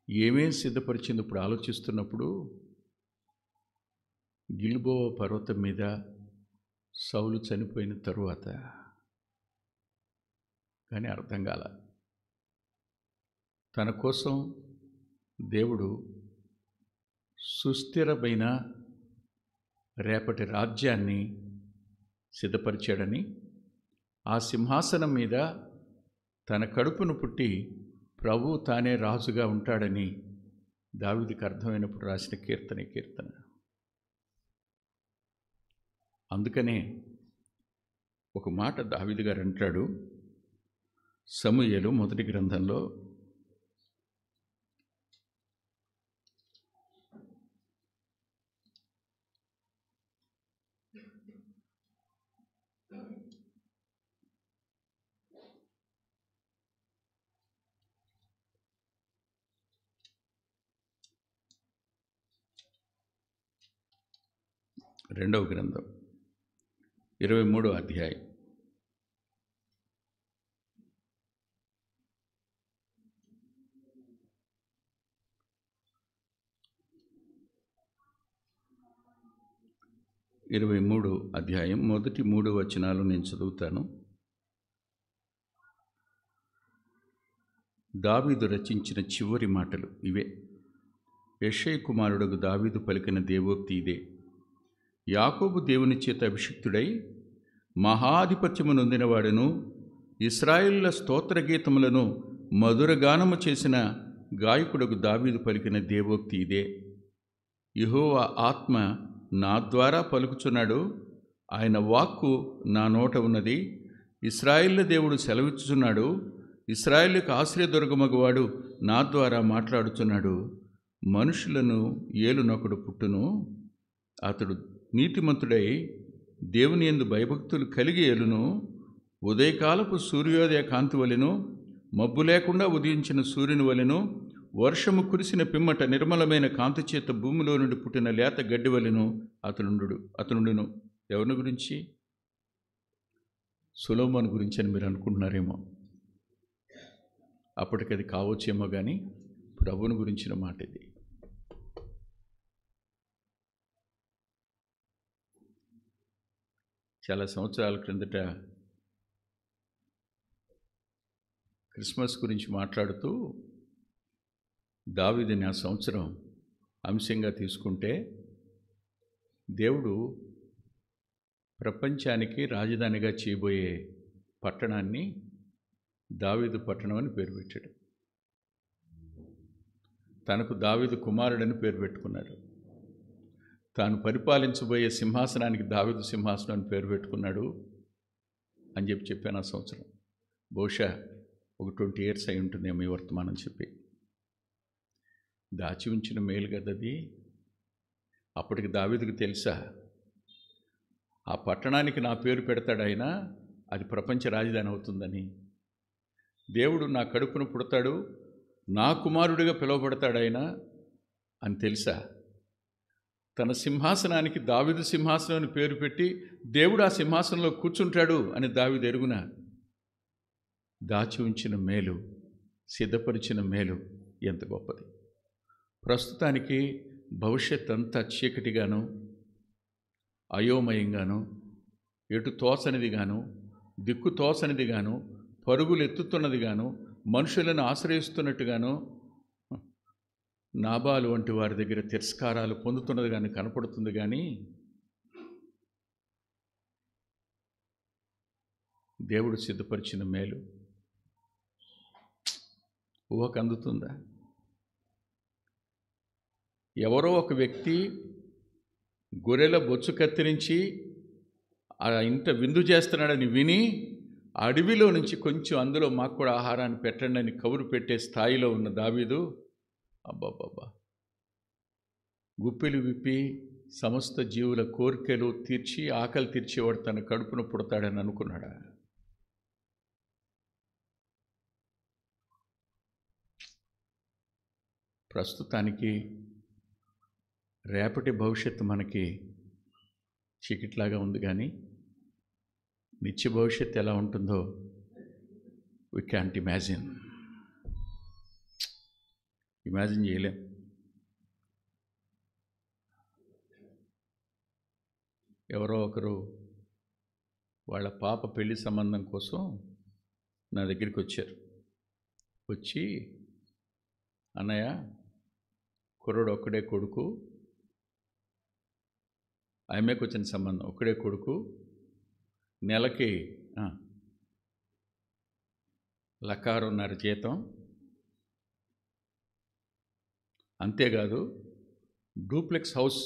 ఏమేం సిద్ధపరిచింది ఇప్పుడు ఆలోచిస్తున్నప్పుడు, గిల్బోవ పర్వతం మీద సౌలు చనిపోయిన తరువాత కానీ అర్థం కాల. తన కోసం దేవుడు సుస్థిరమైన రేపటి రాజ్యాన్ని సిద్ధపరిచాడని, ఆ సింహాసనం మీద తన కడుపును పుట్టి ప్రభు తానే రాజుగా ఉంటాడని దావీదుకి అర్థమైనప్పుడు రాసిన కీర్తన. అందుకనే ఒక మాట దావీదు గారు అంటాడు, సమూయేలు మొదటి గ్రంథంలో 2వ గ్రంథం 23వ అధ్యాయం. మొదటి 3 వచనాలు నేను చదువుతాను. దావీదు రచించిన చివరి మాటలు ఇవే. యెషయా కుమారుడగు దావీదు పలికిన దేవోక్తి ఇదే. యాకోబు దేవుని చేత అభిషిక్తుడై మహాధిపత్యము నొందినవాడును, ఇశ్రాయేలుల స్తోత్రగీతములను మధురగానము చేసిన గాయకుడగు దావీదు పలికిన దేవోక్తి ఇదే. యెహోవా ఆత్మ నా ద్వారా పలుకుచున్నాడు, ఆయన వాక్కు నా నోట ఉన్నది. ఇశ్రాయేలు దేవుడు సెలవిచ్చుచున్నాడు, ఇశ్రాయేలుకు ఆశ్రయదుర్గమగువాడు నా ద్వారా మాట్లాడుచున్నాడు. మనుషులను ఏలునొకడు పుట్టును, అతడు నీతిమంతుడై దేవుని యందు భయభక్తులు కలిగి ఏలును. ఉదయకాలపు సూర్యోదయ కాంతి వలెను, మబ్బు లేకుండా ఉదయించిన సూర్యుని వలెను, వర్షము కురిసిన పిమ్మట నిర్మలమైన కాంతి చేత భూమిలో నుండి పుట్టిన లేత గడ్డి వలెను అతనుండును. ఎవరిని గురించి? సొలొమోను గురించి అని మీరు అనుకుంటున్నారేమో. అప్పటికది కావచ్చేమో కానీ ప్రభువుని గురించిన మాట ఇది. చాలా సంవత్సరాల క్రిందట క్రిస్మస్ గురించి మాట్లాడుతూ దావీదుని ఆ సంవత్సరం అంశంగా తీసుకుంటే, దేవుడు ప్రపంచానికి రాజధానిగా చేయబోయే పట్టణాన్ని దావీదు పట్టణం అని పేరు పెట్టాడు. తనకు దావీదు కుమారుడని పేరు పెట్టుకున్నాడు. తాను పరిపాలించబోయే సింహాసనానికి దావీదు సింహాసనం అని పేరు పెట్టుకున్నాడు అని చెప్పాను ఆ సంవత్సరం. బహుశా ఒక 20 years అయి ఉంటుందేమో ఈ వర్తమానం చెప్పి. దాచి ఉంచిన మేలు కదది. అప్పటికి దావీదుకు తెలుసా, ఆ పట్టణానికి నా పేరు పెడతాడు ఆయన, అది ప్రపంచ రాజధాని అవుతుందని. దేవుడు నా కడుపున పుడతాడు, నా కుమారుడిగా పిలువబడతాడు ఆయన అని తెలుసా. తన సింహాసనానికి దావీదు సింహాసనం అని పేరు పెట్టి దేవుడు ఆ సింహాసనంలో కూర్చుంటాడు అని దావీదు ఎరుగున. దాచి ఉంచిన మేలు, సిద్ధపరిచిన మేలు ఎంత గొప్పది. ప్రస్తుతానికి భవిష్యత్ అంతా చీకటిగాను, అయోమయంగాను, ఎటు తోచనిదిగాను, దిక్కు తోచనిదిగాను, పరుగులు ఎత్తుతున్నదిగాను, మనుషులను ఆశ్రయిస్తున్నట్టుగాను, నాబాలు వంటి వారి దగ్గర తిరస్కారాలు పొందుతున్నది కానీ కనపడుతుంది. కానీ దేవుడు సిద్ధపరిచిన మేలు ఊహకు అందుతుందా? ఎవరో ఒక వ్యక్తి గొర్రెల బొచ్చు కత్తిరించి ఆ ఇంట విందు చేస్తున్నాడని విని అడవిలో నుంచి కొంచెం అందులో మాకు కూడా ఆహారాన్ని పెట్టండి అని కబురు పెట్టే స్థాయిలో ఉన్న దావీదు, అబ్బాబ్బాబ్బా, గుప్పిలు విప్పి సమస్త జీవుల కోరికలు తీర్చి ఆకలి తీర్చేవాడు తన కడుపున పుడతాడని అనుకున్నాడా? ప్రస్తుతానికి రేపటి భవిష్యత్తు మనకి చీకట్లాగా ఉంది, కానీ నిత్య భవిష్యత్తు ఎలా ఉంటుందో వి క్యాంట్ ఇమాజిన్ చేయలేం. ఎవరో ఒకరు వాళ్ళ పాప పెళ్లి సంబంధం కోసం నా దగ్గరికి వచ్చారు. వచ్చి, అన్నయ్య, కుర్రోడు ఒక్కడే కొడుకు, ఆమెకు వచ్చిన సంబంధం, ఒక్కడే కొడుకు, నెలకి 1,500,000 జీతం, అంతేకాదు డూప్లెక్స్ హౌస్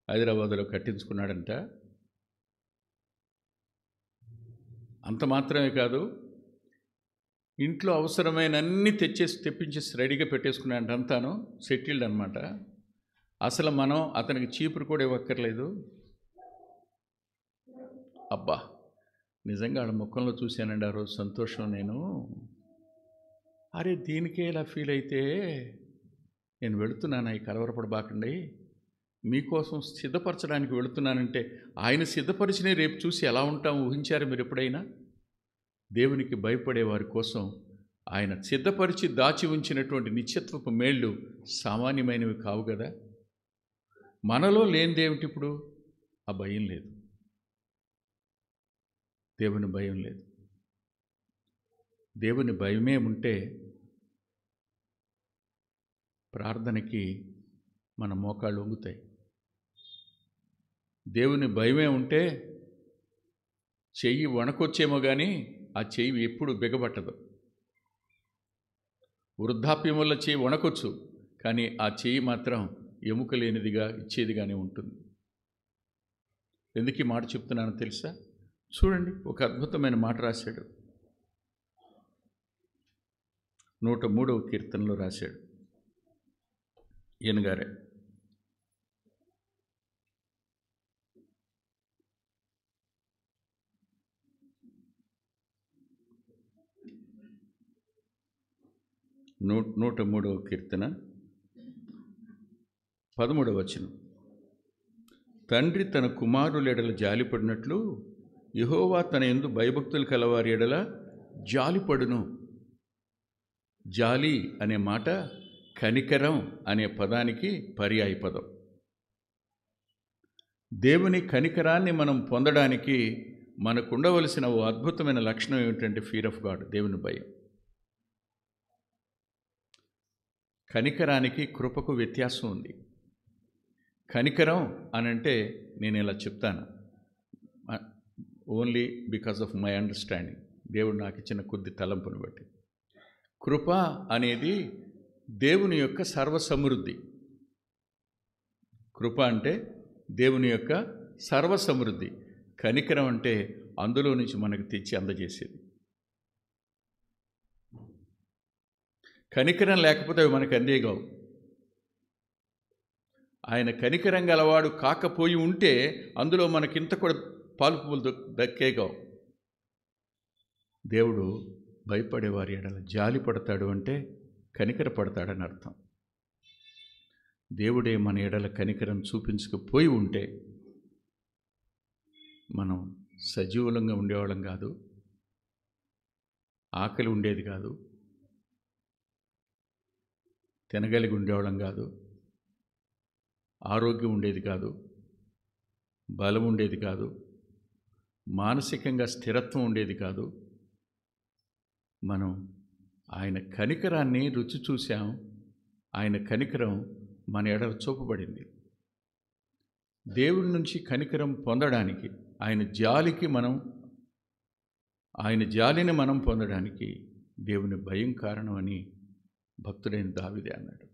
హైదరాబాదులో కట్టించుకున్నాడంట. అంత మాత్రమే కాదు, ఇంట్లో అవసరమైన అన్నీ తెప్పించేసి రెడీగా పెట్టేసుకున్నాడంట. అంతాను సెటిల్డ్ అనమాట. అసలు మనం అతనికి చీపురు కూడా ఇవ్వక్కర్లేదు. అబ్బా, నిజంగా ఆడ ముఖంలో చూశానండి ఆ రోజు సంతోషం. నేను దీనికే ఇలా ఫీల్ అయితే నేను వెళుతున్నాను, ఈ కలవరపడబాకండి, మీకోసం సిద్ధపరచడానికి వెళుతున్నానంటే ఆయన సిద్ధపరిచినే రేపు చూసి ఎలా ఉంటాం ఊహించారు మీరు ఎప్పుడైనా? దేవునికి భయపడే వారి కోసం ఆయన సిద్ధపరిచి దాచి ఉంచినటువంటి నిత్యత్వపు మేళ్ళు సామాన్యమైనవి కావు కదా. మనలో లేనిదేమిటి ఇప్పుడు? ఆ భయం లేదు, దేవుని భయం లేదు. దేవుని భయమే ఉంటే ప్రార్థనకి మన మోకాళ్ళు వంగుతాయి. దేవుని భయమే ఉంటే చెయ్యి వణకొచ్చేమో కానీ ఆ చెయ్యి ఎప్పుడు బిగబట్టదు. వృద్ధాప్యం వల్ల చెయ్యి వణకొచ్చు, కానీ ఆ చెయ్యి మాత్రం ఎముక లేనిదిగా ఇచ్చేదిగానే ఉంటుంది. ఎందుకు ఈ మాట చెప్తున్నానో తెలుసా? చూడండి, ఒక అద్భుతమైన మాట రాశాడు. 103వ కీర్తనలో రాశాడు ఈయనగారే. నూట 103వ కీర్తన 13వ వచనం. తండ్రి తన కుమారుల ఎడల జాలిపడినట్లు యెహోవా తన యందు భయభక్తులు కలవారి ఎడల జాలిపడును. జాలి అనే మాట కనికరం అనే పదానికి పర్యాయ పదం. దేవుని కనికరాన్ని మనం పొందడానికి మనకు ఉండవలసిన ఓ అద్భుతమైన లక్షణం ఏమిటంటే ఫియర్ ఆఫ్ గాడ్, దేవుని భయం. కనికరానికి కృపకు వ్యత్యాసం ఉంది. కనికరం అనంటే నేను ఇలా చెప్తాను, only because of my understanding, దేవుడు నాకు ఇచ్చిన కొద్ది తలంపును బట్టి. కృప అనేది దేవుని యొక్క సర్వసమృద్ధి. కృప అంటే దేవుని యొక్క సర్వసమృద్ధి. కనికరం అంటే అందులో నుంచి మనకు తెచ్చి అందజేసేది. కనికరం లేకపోతే అవి మనకు అందేగావు. ఆయన కనికరం గలవాడు కాకపోయి ఉంటే అందులో మనకింత కూడా పాలుపులు దక్కేగావు. దేవుడు భయపడేవారి ఎడల జాలి పడతాడు అంటే కనికర పడతాడని అర్థం. దేవుడే మన ఎడల కనికరం చూపించకపోయి ఉంటే మనం సజీవులంగా ఉండేవాళ్ళం కాదు, ఆకలి ఉండేది కాదు, తినగలిగి ఉండేవాళ్ళం కాదు, ఆరోగ్యం ఉండేది కాదు, బలం ఉండేది కాదు, మానసికంగా స్థిరత్వం ఉండేది కాదు. మనం ఆయన కనికరాన్ని రుచి చూసాం. ఆయన కనికరం మన ఎడల చూపబడింది. దేవుడి నుంచి కనికరం పొందడానికి, ఆయన జాలిని మనం పొందడానికి దేవుని భయం కారణమని భక్తుడైన దావీదే అన్నాడు.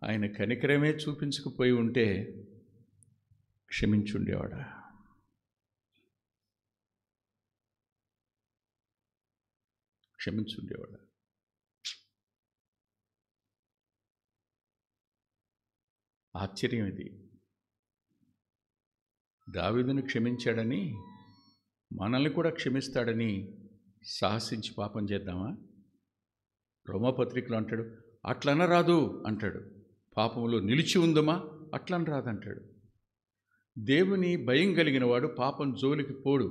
ఆయన కనికరమే చూపించకపోయి ఉంటే క్షమించుండేవాడా? క్షమించుండేవాడా? ఆశ్చర్యం ఇది. దావీదును క్షమించాడని మనల్ని కూడా క్షమిస్తాడని సాహసించి పాపం చేద్దామా? రోమాపత్రికలో అంటాడు, అట్లనరాదు అంటాడు. పాపంలో నిలిచి ఉందమా? అట్లనరాదు అంటాడు. దేవుని భయం కలిగిన వాడు పాపం జోలికి పోడు.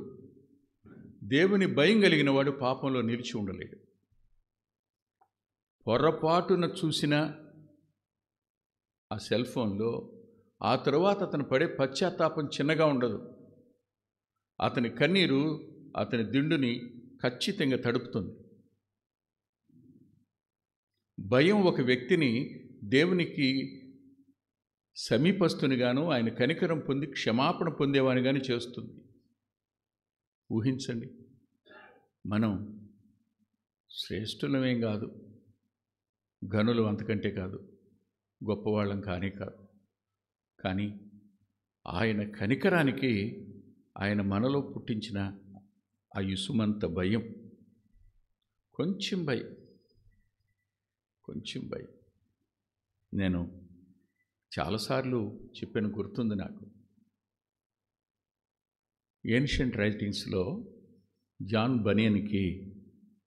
దేవుని భయం కలిగిన వాడు పాపంలో నిలిచి ఉండలేడు. పొరపాటున చూసిన ఆ సెల్ ఫోన్లో ఆ తరువాత అతను పడే పశ్చాత్తాపం చిన్నగా ఉండదు. అతని కన్నీరు అతని దిండుని ఖచ్చితంగా తడుపుతుంది. భయం ఒక వ్యక్తిని దేవునికి సమీపస్తునిగాను, ఆయన కనికరం పొంది క్షమాపణ పొందేవానిగాని చేస్తుంది. ఊహించండి, మనం శ్రేష్ఠులమేం కాదు, ఘనులు అంతకంటే కాదు, గొప్పవాళ్ళం కానీ కాదు. కానీ ఆయన కనికరానికి ఆయన మనలో పుట్టించిన ఆ ఇసుమంత భయం, కొంచెం భయం. నేను చాలాసార్లు చెప్పాను, గుర్తుంది నాకు. ఏన్షియంట్ రైటింగ్స్లో జాన్ బనియన్కి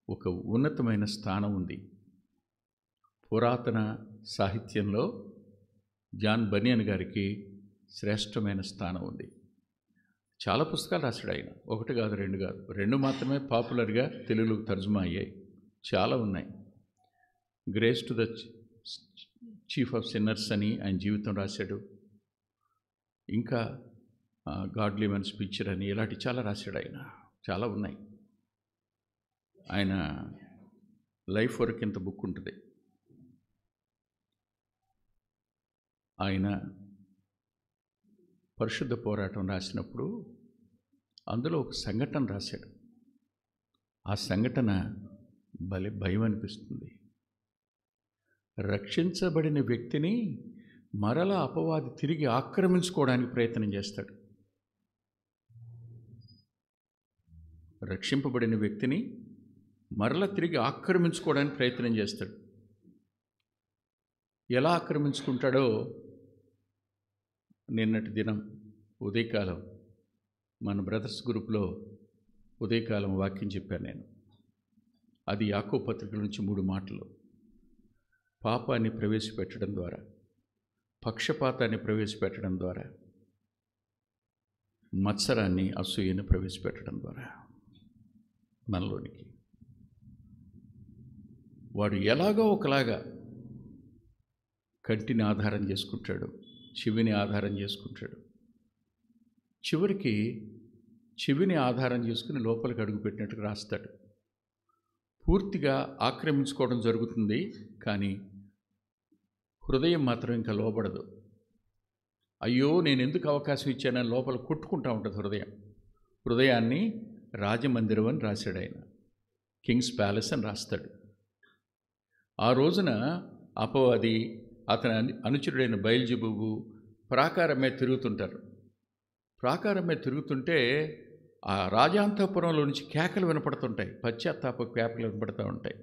ఒక ఉన్నతమైన స్థానం ఉంది. పురాతన సాహిత్యంలో జాన్ బనియన్ గారికి శ్రేష్టమైన స్థానం ఉంది. చాలా పుస్తకాలు రాశాడు ఆయన, ఒకటి కాదు రెండు కాదు, రెండు మాత్రమే పాపులర్గా తెలుగులోకి తర్జుమా అయ్యాయి. చాలా ఉన్నాయి. Grace to the chief of sinners అని ఆయన జీవితం రాశాడు. ఇంకా గాడ్లీ మెన్స్ పిక్చర్ అని ఇలాంటి చాలా రాశాడు ఆయన. చాలా ఉన్నాయి. ఆయన లైఫ్ వర్క్ ఇంత బుక్ ఉంటుంది. ఆయన పరిశుద్ధ పోరాటం రాసినప్పుడు అందులో ఒక సంఘటన రాశాడు. ఆ సంఘటన భయం అనిపిస్తుంది. రక్షించబడిన వ్యక్తిని మరలా అపవాది తిరిగి ఆక్రమించుకోవడానికి ప్రయత్నం చేస్తాడు. రక్షింపబడిన వ్యక్తిని మరలా తిరిగి ఆక్రమించుకోవడానికి ప్రయత్నం చేస్తాడు. ఎలా ఆక్రమించుకుంటాడో నిన్నటి దినం ఉదయకాలం మన బ్రదర్స్ గ్రూప్లో ఉదయకాలం వాక్యం చెప్పాను నేను. అది యాకోబు పత్రిక నుంచి 3 మాటలు. పాపాన్ని ప్రవేశపెట్టడం ద్వారా, పక్షపాతాన్ని ప్రవేశపెట్టడం ద్వారా, మత్సరాన్ని అసూయను ప్రవేశపెట్టడం ద్వారా మనలోనికి వాడు ఎలాగో ఒకలాగా కంటిని ఆధారం చేసుకుంటాడు, చెవిని ఆధారం చేసుకుంటాడు. చివరికి చెవిని ఆధారం చేసుకుని లోపలికి అడుగుపెట్టినట్టుగా రాస్తాడు. పూర్తిగా ఆక్రమించుకోవడం జరుగుతుంది, కానీ హృదయం మాత్రం ఇంకా లోబడదు. అయ్యో నేను ఎందుకు అవకాశం ఇచ్చానని లోపల కొట్టుకుంటూ ఉంటుంది హృదయాన్ని రాజమందిరం అని రాశాడు ఆయన. కింగ్స్ ప్యాలెస్ అని రాస్తాడు. ఆ రోజున అపవాది, అతని అనుచరుడైన బయల్జెబూబు ప్రాకారం మీద తిరుగుతుంటారు. ప్రాకారం మీద తిరుగుతుంటే ఆ రాజాంతపురంలో నుంచి కేకలు వినపడుతుంటాయి, పశ్చాత్తాప కేకలు వినపడుతూ ఉంటాయి.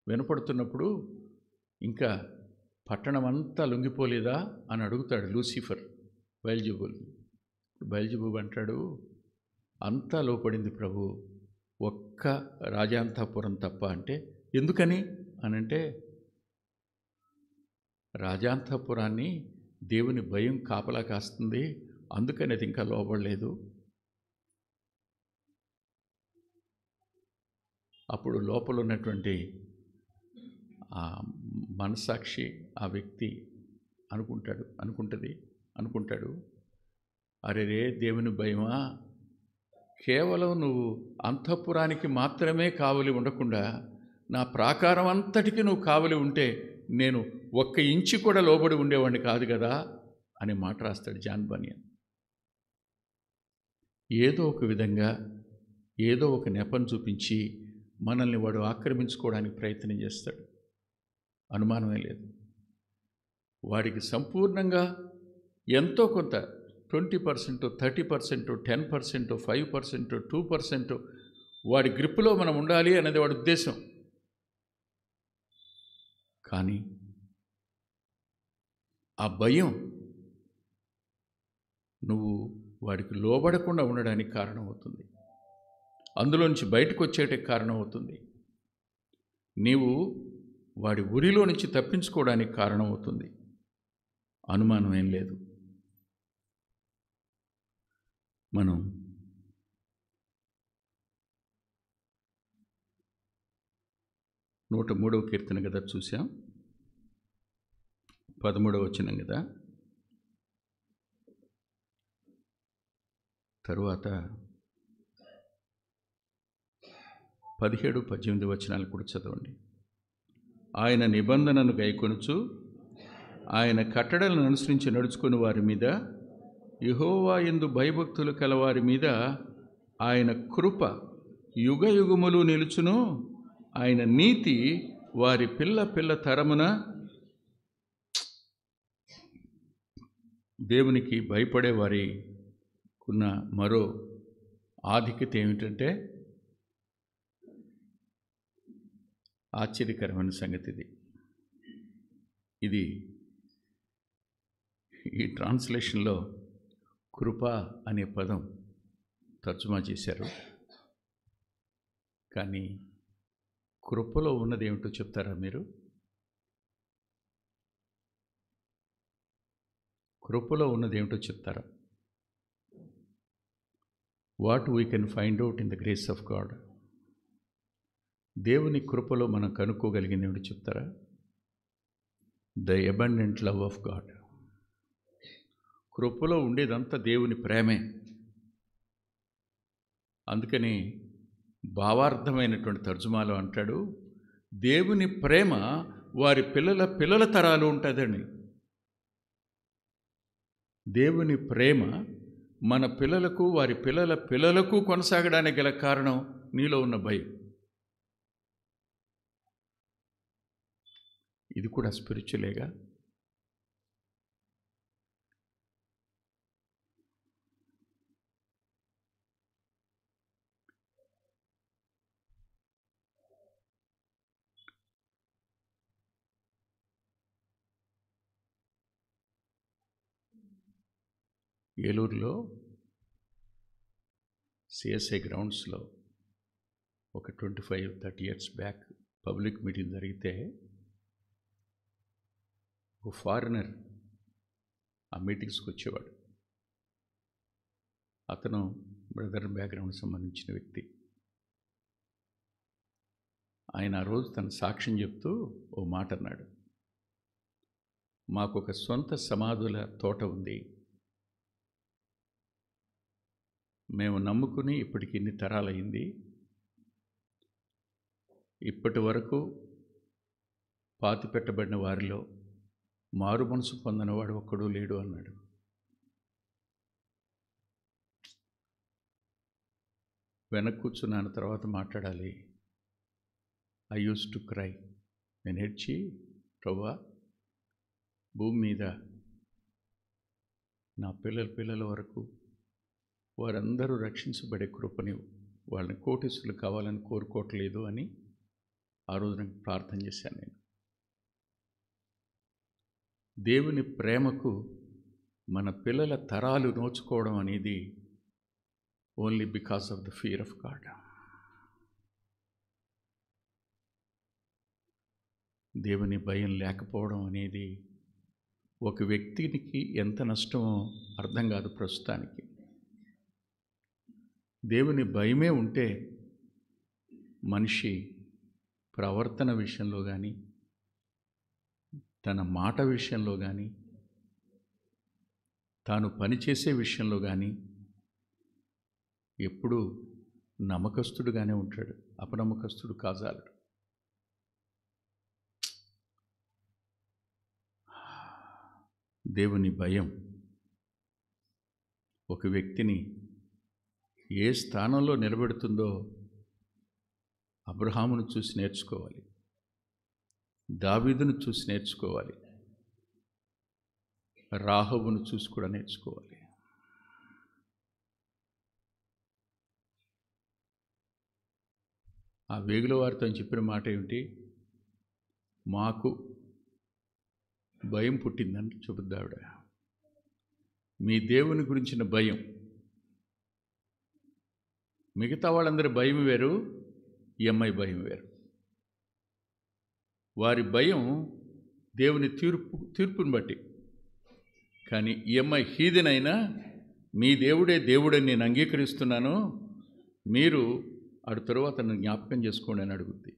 వినపడుతున్నప్పుడు ఇంకా పట్టణం అంతా లొంగిపోలేదా అని అడుగుతాడు లూసిఫర్ బయల్జెబూబుని. బయల్జెబూబు అంటాడు, అంతా లోపడింది ప్రభు, ఒక్క రాజాంతపురం తప్ప. అంటే ఎందుకని అనంటే, రాజాంతపురాన్ని దేవుని భయం కాపలా కాస్తుంది, అందుకని అది ఇంకా లోబడలేదు. అప్పుడు లోపల ఉన్నటువంటి ఆ మనసాక్షి, ఆ వ్యక్తి అనుకుంటాడు, అరే రే దేవుని భయమా, కేవలం నువ్వు అంతఃపురానికి మాత్రమే కావలి ఉండకుండా నా ప్రాకారం అంతటికి నువ్వు కావలి ఉంటే నేను 1 ఇంచు కూడా లోబడి ఉండేవాడిని కాదు కదా అనే మాట రాస్తాడు జాన్ బనియన్. ఏదో ఒక విధంగా ఏదో ఒక నెపం చూపించి మనల్ని వాడు ఆక్రమించుకోవడానికి ప్రయత్నం చేస్తాడు. అనుమానమే లేదు. వాడికి సంపూర్ణంగా ఎంతో కొంత 20%, 30%, 10%, 5%, 2% వాడి గ్రిప్పులో మనం ఉండాలి అనేది వాడి ఉద్దేశం. కానీ ఆ భయం నువ్వు వాడికి లోబడకుండా ఉండడానికి కారణమవుతుంది. అందులోంచి బయటకు వచ్చేటికి కారణమవుతుంది. నీవు వాడి ఉరిలో నుంచి తప్పించుకోవడానికి కారణమవుతుంది. అనుమానం ఏం లేదు. మనం 103వ కీర్తన కదా చూసాం, 13వ వచనం కదా. తరువాత 17, 18 వచనాలు కూడా చదవండి. ఆయన నిబంధనను గైకొనుచు ఆయన కట్టడలను అనుసరించి నడుచుకుని వారి మీద, యెహోవా యందు భయభక్తులు కలవారి మీద ఆయన కృప యుగయుగములు నిలుచును. ఆయన నీతి వారి పిల్ల తరమున. దేవునికి భయపడే వారికున్న మరో ఆధిక్యత ఏమిటంటే, ఆశ్చర్యకరమైన సంగతి ఇది. ఈ ట్రాన్స్లేషన్లో కృప అనే పదం తర్జుమా చేశారు. కానీ కృపలో ఉన్నది ఏమిటో చెప్తారా మీరు? కృపలో ఉన్నది ఏమిటో చెప్తారా? What we can find out in the grace of God. దేవుని కృపలో మనం కనుక్కోగలిగింది ఏమిటో చెప్తారా? The abundant love of God. కృపలో ఉండేదంతా దేవుని ప్రేమే. అందుకని భావార్థమైనటువంటి తర్జుమాలో అంటాడు, దేవుని ప్రేమ వారి పిల్లల పిల్లల తరాలు ఉంటుందని. దేవుని ప్రేమ మన పిల్లలకు వారి పిల్లల పిల్లలకు కొనసాగడానికి గల కారణం నీలో ఉన్న భయం. ఇది కూడా స్పిరిచువలేగా. ఏలూరులో సిఎస్ఐ గ్రౌండ్స్లో ఒక 25-30 ఇయర్స్ బ్యాక్ పబ్లిక్ మీటింగ్ జరిగితే ఒక ఫారినర్ ఆ మీటింగ్స్కి వచ్చేవాడు. అతను బ్రదర్ బ్యాక్గ్రౌండ్ సంబంధించిన వ్యక్తి. ఆయన ఆ రోజు తన సాక్ష్యం చెప్తూ ఓ మాట అన్నాడు, మాకు ఒక సొంత సమాధుల తోట ఉంది. మేము నమ్ముకుని ఇప్పటికి ఇన్ని తరాలయ్యింది. ఇప్పటి వరకు పాతిపెట్టబడిన వారిలో మారు మనసు పొందినవాడు ఒక్కడూ లేడు అన్నాడు. వెనక్కి కూర్చున్నాను, తర్వాత మాట్లాడాలి. I use to cry. నేను ఏడ్చి, ప్రభువా, భూమి మీద నా పిల్లల వరకు వారందరూ రక్షించబడే కృపని, వాళ్ళని కోటీసులు కావాలని కోరుకోవట్లేదు అని ఆ రోజు నాకు ప్రార్థన చేశాను. నేను దేవుని ప్రేమకు మన పిల్లల తరాలు నోచుకోవడం అనేది only because of the fear of God. దేవుని భయం లేకపోవడం అనేది ఒక వ్యక్తికి ఎంత నష్టమో అర్థం కాదు ప్రస్తుతానికి. దేవుని భయమే ఉంటే మనిషి ప్రవర్తన విషయంలో కానీ, తన మాట విషయంలో కానీ, తాను పనిచేసే విషయంలో కానీ ఎప్పుడూ నమ్మకస్తుడుగానే ఉంటాడు, అపనమ్మకస్తుడు కాజాలడు. దేవుని భయం ఒక వ్యక్తిని ఏ స్థానంలో నిలబెడుతుందో అబ్రహామును చూసి నేర్చుకోవాలి, దావీదును చూసి నేర్చుకోవాలి, రాహబును చూసి కూడా నేర్చుకోవాలి. ఆ వేగుల వారితో చెప్పిన మాట ఏమిటి? మాకు భయం పుట్టిందని చెబుద్ది ఆవిడ. మీ దేవుని గురించిన భయం. మిగతా వాళ్ళందరి భయం వేరు, ఈ అమ్మాయి భయం వేరు. వారి భయం దేవుని తీర్పుని బట్టి. కానీ ఈ అమ్మాయి హీదెనైనా మీ దేవుడే దేవుడని నేను అంగీకరిస్తున్నాను, మీరు అటు తరువాత నన్ను జ్ఞాపకం చేసుకోండి అని అడుగుద్ది.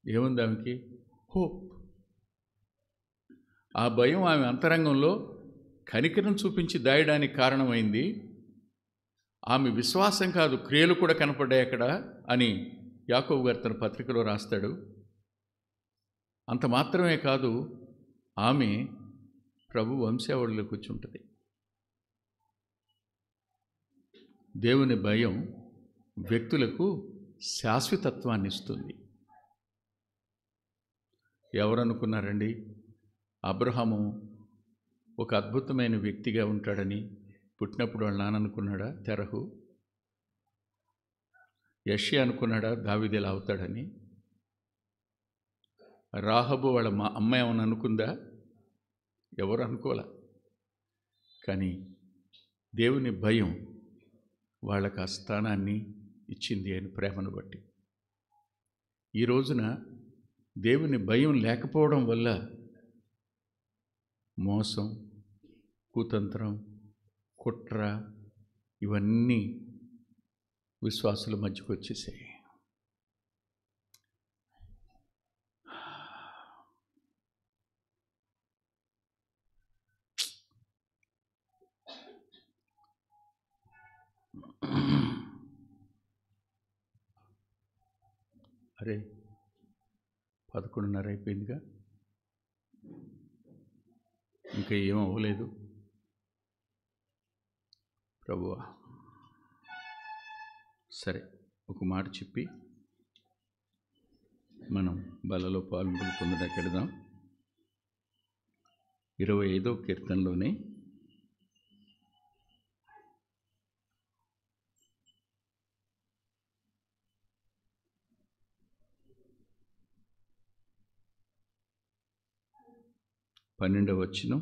ఏముంది ఆమెకి? హోప్. ఆ భయం ఆమె అంతరంగంలో కనికరం చూపించి దాయడానికి కారణమైంది. ఆమె విశ్వాసం కాదు, క్రియలు కూడా కనపడ్డాయి అక్కడ అని యాకోబు గారు తన పత్రికలో రాస్తాడు. అంత మాత్రమే కాదు, ఆమె ప్రభు వంశావళిలో కూర్చుంటుంది. దేవుని భయం వ్యక్తులకు శాశ్వతత్వాన్ని ఇస్తుంది. ఎవరనుకున్నారండి అబ్రహాము ఒక అద్భుతమైన వ్యక్తిగా ఉంటాడని? పుట్టినప్పుడు వాళ్ళ నాన్న అనుకున్నాడా తెరహు? యెషయా అనుకున్నాడా దావీదు ఎలా అవుతాడని? రాహబు వాళ్ళ అమ్మ ఏమని అనుకుందా? ఎవరు అనుకోలే. కానీ దేవుని భయం వాళ్ళకు ఆ స్థానాన్ని ఇచ్చింది అని ప్రేమను బట్టి. ఈ రోజున దేవుని భయం లేకపోవడం వల్ల మోసం, కుతంత్రం, కుట్ర ఇవన్నీ విశ్వాసుల మధ్యకు వచ్చేసాయి. అరే 11:30 అయిపోయిందిగా, ఇంకా ఏం అవ్వలేదు. ప్రభువా, సరే ఒక మాట చెప్పి మనం బలలో పాల్గొని పొందడానికి వెళదాం. 25వ కీర్తనలోనే వచనం,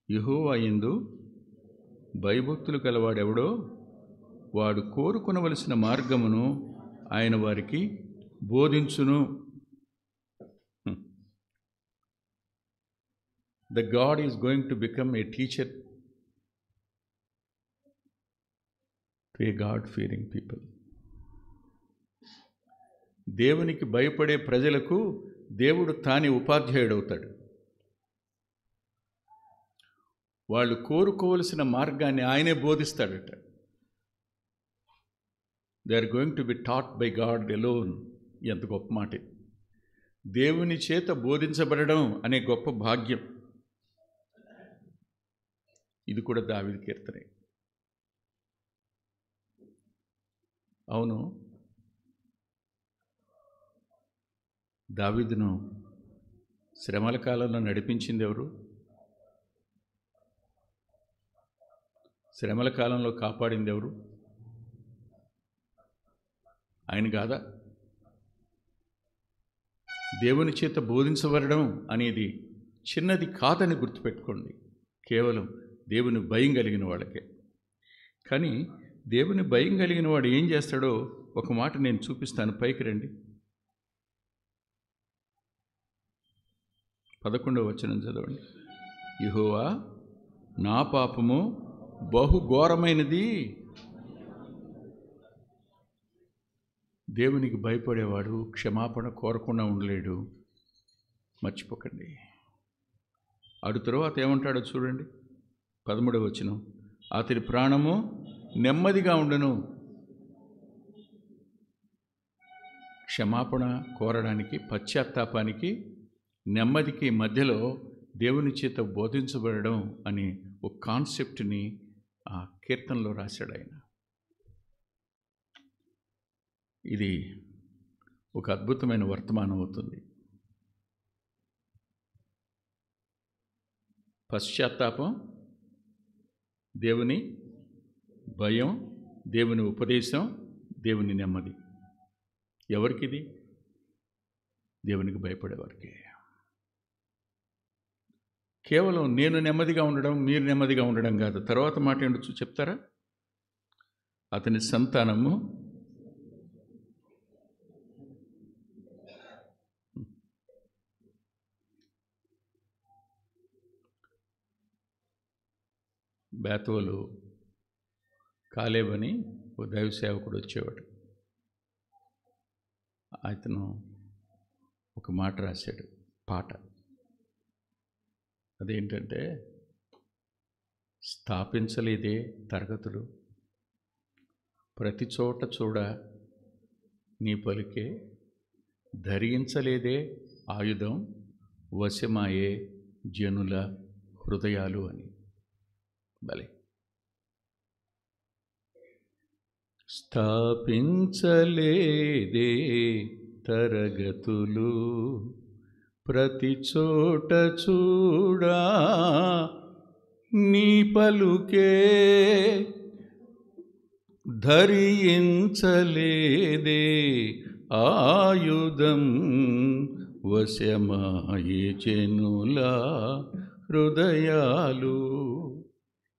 యెహోవా యందు భయభక్తులు కలవాడెవడో వాడు కోరుకొనవలసిన మార్గమును ఆయన వారికి బోధించును. The God is going to become a teacher to a God-fearing people. దేవునికి భయపడే ప్రజలకు దేవుడు తానే ఉపాధ్యాయుడవుతాడు. వాళ్ళు కోరుకోవలసిన మార్గాన్ని ఆయనే బోధిస్తాడట. They are going to be taught by God alone. ఎంత గొప్ప మాట! దేవుని చేత బోధించబడడం అనే గొప్ప భాగ్యం. ఇది కూడా దావీదు కీర్తనే. అవును, దావీదును శ్రమల కాలంలో నడిపించింది ఎవరు? శ్రమల కాలంలో కాపాడింది ఎవరు? ఆయన కాదా? దేవుని చేత బోధించబడడం అనేది చిన్నది కాదని గుర్తుపెట్టుకోండి. కేవలం దేవుని భయం కలిగిన వాళ్ళకే. కానీ దేవుని భయం కలిగిన వాడు ఏం చేస్తాడో ఒక మాట నేను చూపిస్తాను. పైకి రండి. 11వ వచనం చదవండి. యెహోవా, నా పాపము బహు ఘోరమైనది. దేవునికి భయపడేవాడు క్షమాపణ కోరకుండా ఉండలేడు. మర్చిపోకండి. అటు తరువాత ఏమంటాడో చూడండి. 13వ వచనం, అతని ప్రాణము నెమ్మదిగా ఉండును. క్షమాపణ కోరడానికి, పశ్చాత్తాపానికి, నెమ్మదికి మధ్యలో దేవుని చేత బోధించబడడం అనే ఒక కాన్సెప్ట్ని ఆ కీర్తనలో రాశాడు ఆయన. ఇది ఒక అద్భుతమైన వర్తమానం అవుతుంది. పశ్చాత్తాపం, దేవుని భయం, దేవుని ఉపదేశం, దేవుని నెమ్మది. ఎవరికిది? దేవునికి భయపడేవారికి. కేవలం నేను నెమ్మదిగా ఉండడం, మీరు నెమ్మదిగా ఉండడం కాదు. తర్వాత మాట ఏంటో చెప్తారా? అతని సంతానము బేతోలు కాలేబని ఓ దైవ సేవకుడు వచ్చేవాడు. అతను ఒక మాట రాశాడు, పాట. అదేంటంటే, స్థాపించలేదే తరగతులు, ప్రతి చోట చూడ నీ పలికే, ధరించలేదే ఆయుధం, వశమాయే జనుల హృదయాలు అని. భలే. స్థాపించలేదే తరగతులు, ప్రతి చోట చూడా నీ పలుకే, ధరించలేదే ఆయుధం, వశమాయే జనుల హృదయాలు.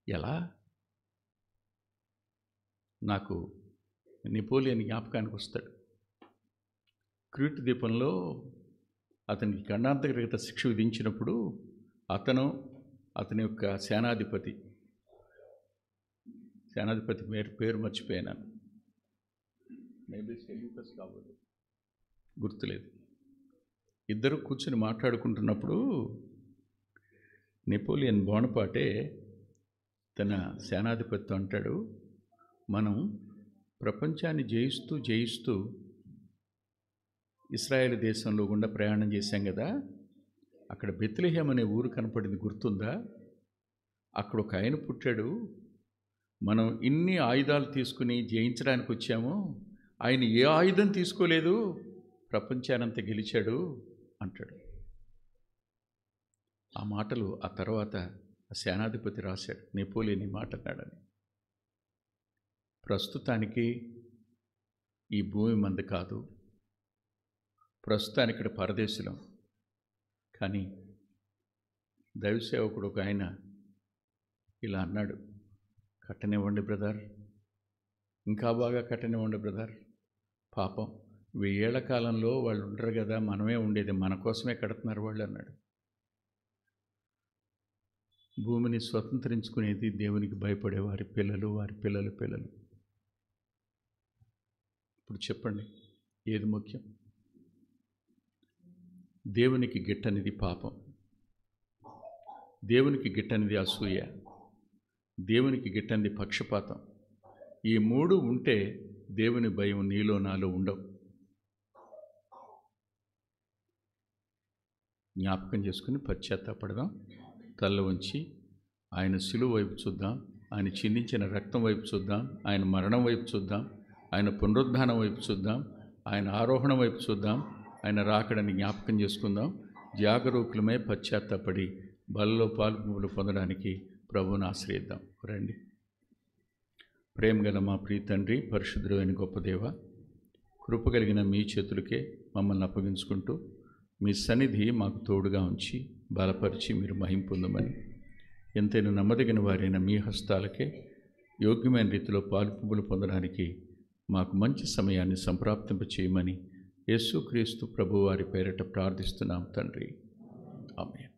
ఎలా? నాకు నెపోలియన్ జ్ఞాపకానికి వస్తాడు. క్రీట్ ద్వీపంలో అతనికి ఖండాంతరగత శిక్ష విధించినప్పుడు అతను అతని యొక్క సేనాధిపతి పేరు మర్చిపోయాను. మేబీ సెల్యూకస్ కావాలి, గుర్తులేదు. ఇద్దరు కూర్చుని మాట్లాడుకుంటున్నప్పుడు నెపోలియన్ బోనపాటే తన సేనాధిపతితో అంటాడు, మనం ప్రపంచాన్ని జయిస్తూ ఇశ్రాయేల్ దేశంలో గుండా ప్రయాణం చేశాం కదా, అక్కడ బెత్లెహేమ్ అనే ఊరు కనపడింది, గుర్తుందా? అక్కడ ఒక ఆయన పుట్టాడు, మనం ఇన్ని ఆయుధాలు తీసుకుని జయించడానికి వచ్చాము, ఆయన ఏ ఆయుధం తీసుకోలేదు, ప్రపంచానంతా గెలిచాడు అంటాడు. ఆ మాటలు ఆ తర్వాత ఆ సేనాధిపతి రాశాడు, నెపోలియన్ ఈ మాట అన్నాడని. ప్రస్తుతానికి ఈ భూమి మంది కాదు, ప్రస్తుతానికి ఇక్కడ పరదేశులం. కానీ దైవసేవకుడు ఒక ఆయన ఇలా అన్నాడు, కట్టనివ్వండి బ్రదర్, ఇంకా బాగా కట్టనివ్వండి బ్రదర్, పాపం 1000 ఏళ్ల కాలంలో వాళ్ళు ఉండరు కదా, మనమే ఉండేది, మన కోసమే కడుతున్నారు వాళ్ళు అన్నాడు. భూమిని స్వతంత్రించుకునేది దేవునికి భయపడే వారి పిల్లలు, వారి పిల్లల పిల్లలు. ఇప్పుడు చెప్పండి, ఏది ముఖ్యం? దేవునికి గిట్టనిది పాపం, దేవునికి గిట్టనిది అసూయ, దేవునికి గిట్టనిది పక్షపాతం. ఈ 3 ఉంటే దేవుని భయం నీలో నాలో ఉండవు. జ్ఞాపకం చేసుకుని పశ్చాత్తాపడదాం. తల్ల ఉంచి ఆయన శిలువ వైపు చూద్దాం, ఆయన చిందించిన రక్తం వైపు చూద్దాం, ఆయన మరణం వైపు చూద్దాం, ఆయన పునరుద్ధానం వైపు చూద్దాం, ఆయన ఆరోహణం వైపు చూద్దాం, ఆయన రాకడని జ్ఞాపకం చేసుకుందాం. జాగరూకులమై పశ్చాత్తాపడి బలలో పాలు పొందడానికి ప్రభువుని ఆశ్రయిద్దాం. రండి. ప్రేమగల మా ప్రియ తండ్రి, పరిశుద్ధుడైన గొప్ప దేవ, కృపగలిగిన మీ చేతులకే మమ్మల్ని అప్పగించుకుంటూ మీ సన్నిధి మాకు తోడుగా ఉంచి బలపరిచి మీరు మహిమ పొందమని, ఎంతైనా నమ్మదగిన వారైన మీ హస్తాలకే యోగ్యమైన రీతిలో పాలు పొందడానికి మాకు మంచి సమయాన్ని సంప్రాప్తింప చేయమని యేసుక్రీస్తు ప్రభువారి పేరిట ప్రార్థిస్తున్నాం తండ్రి. ఆమేన్.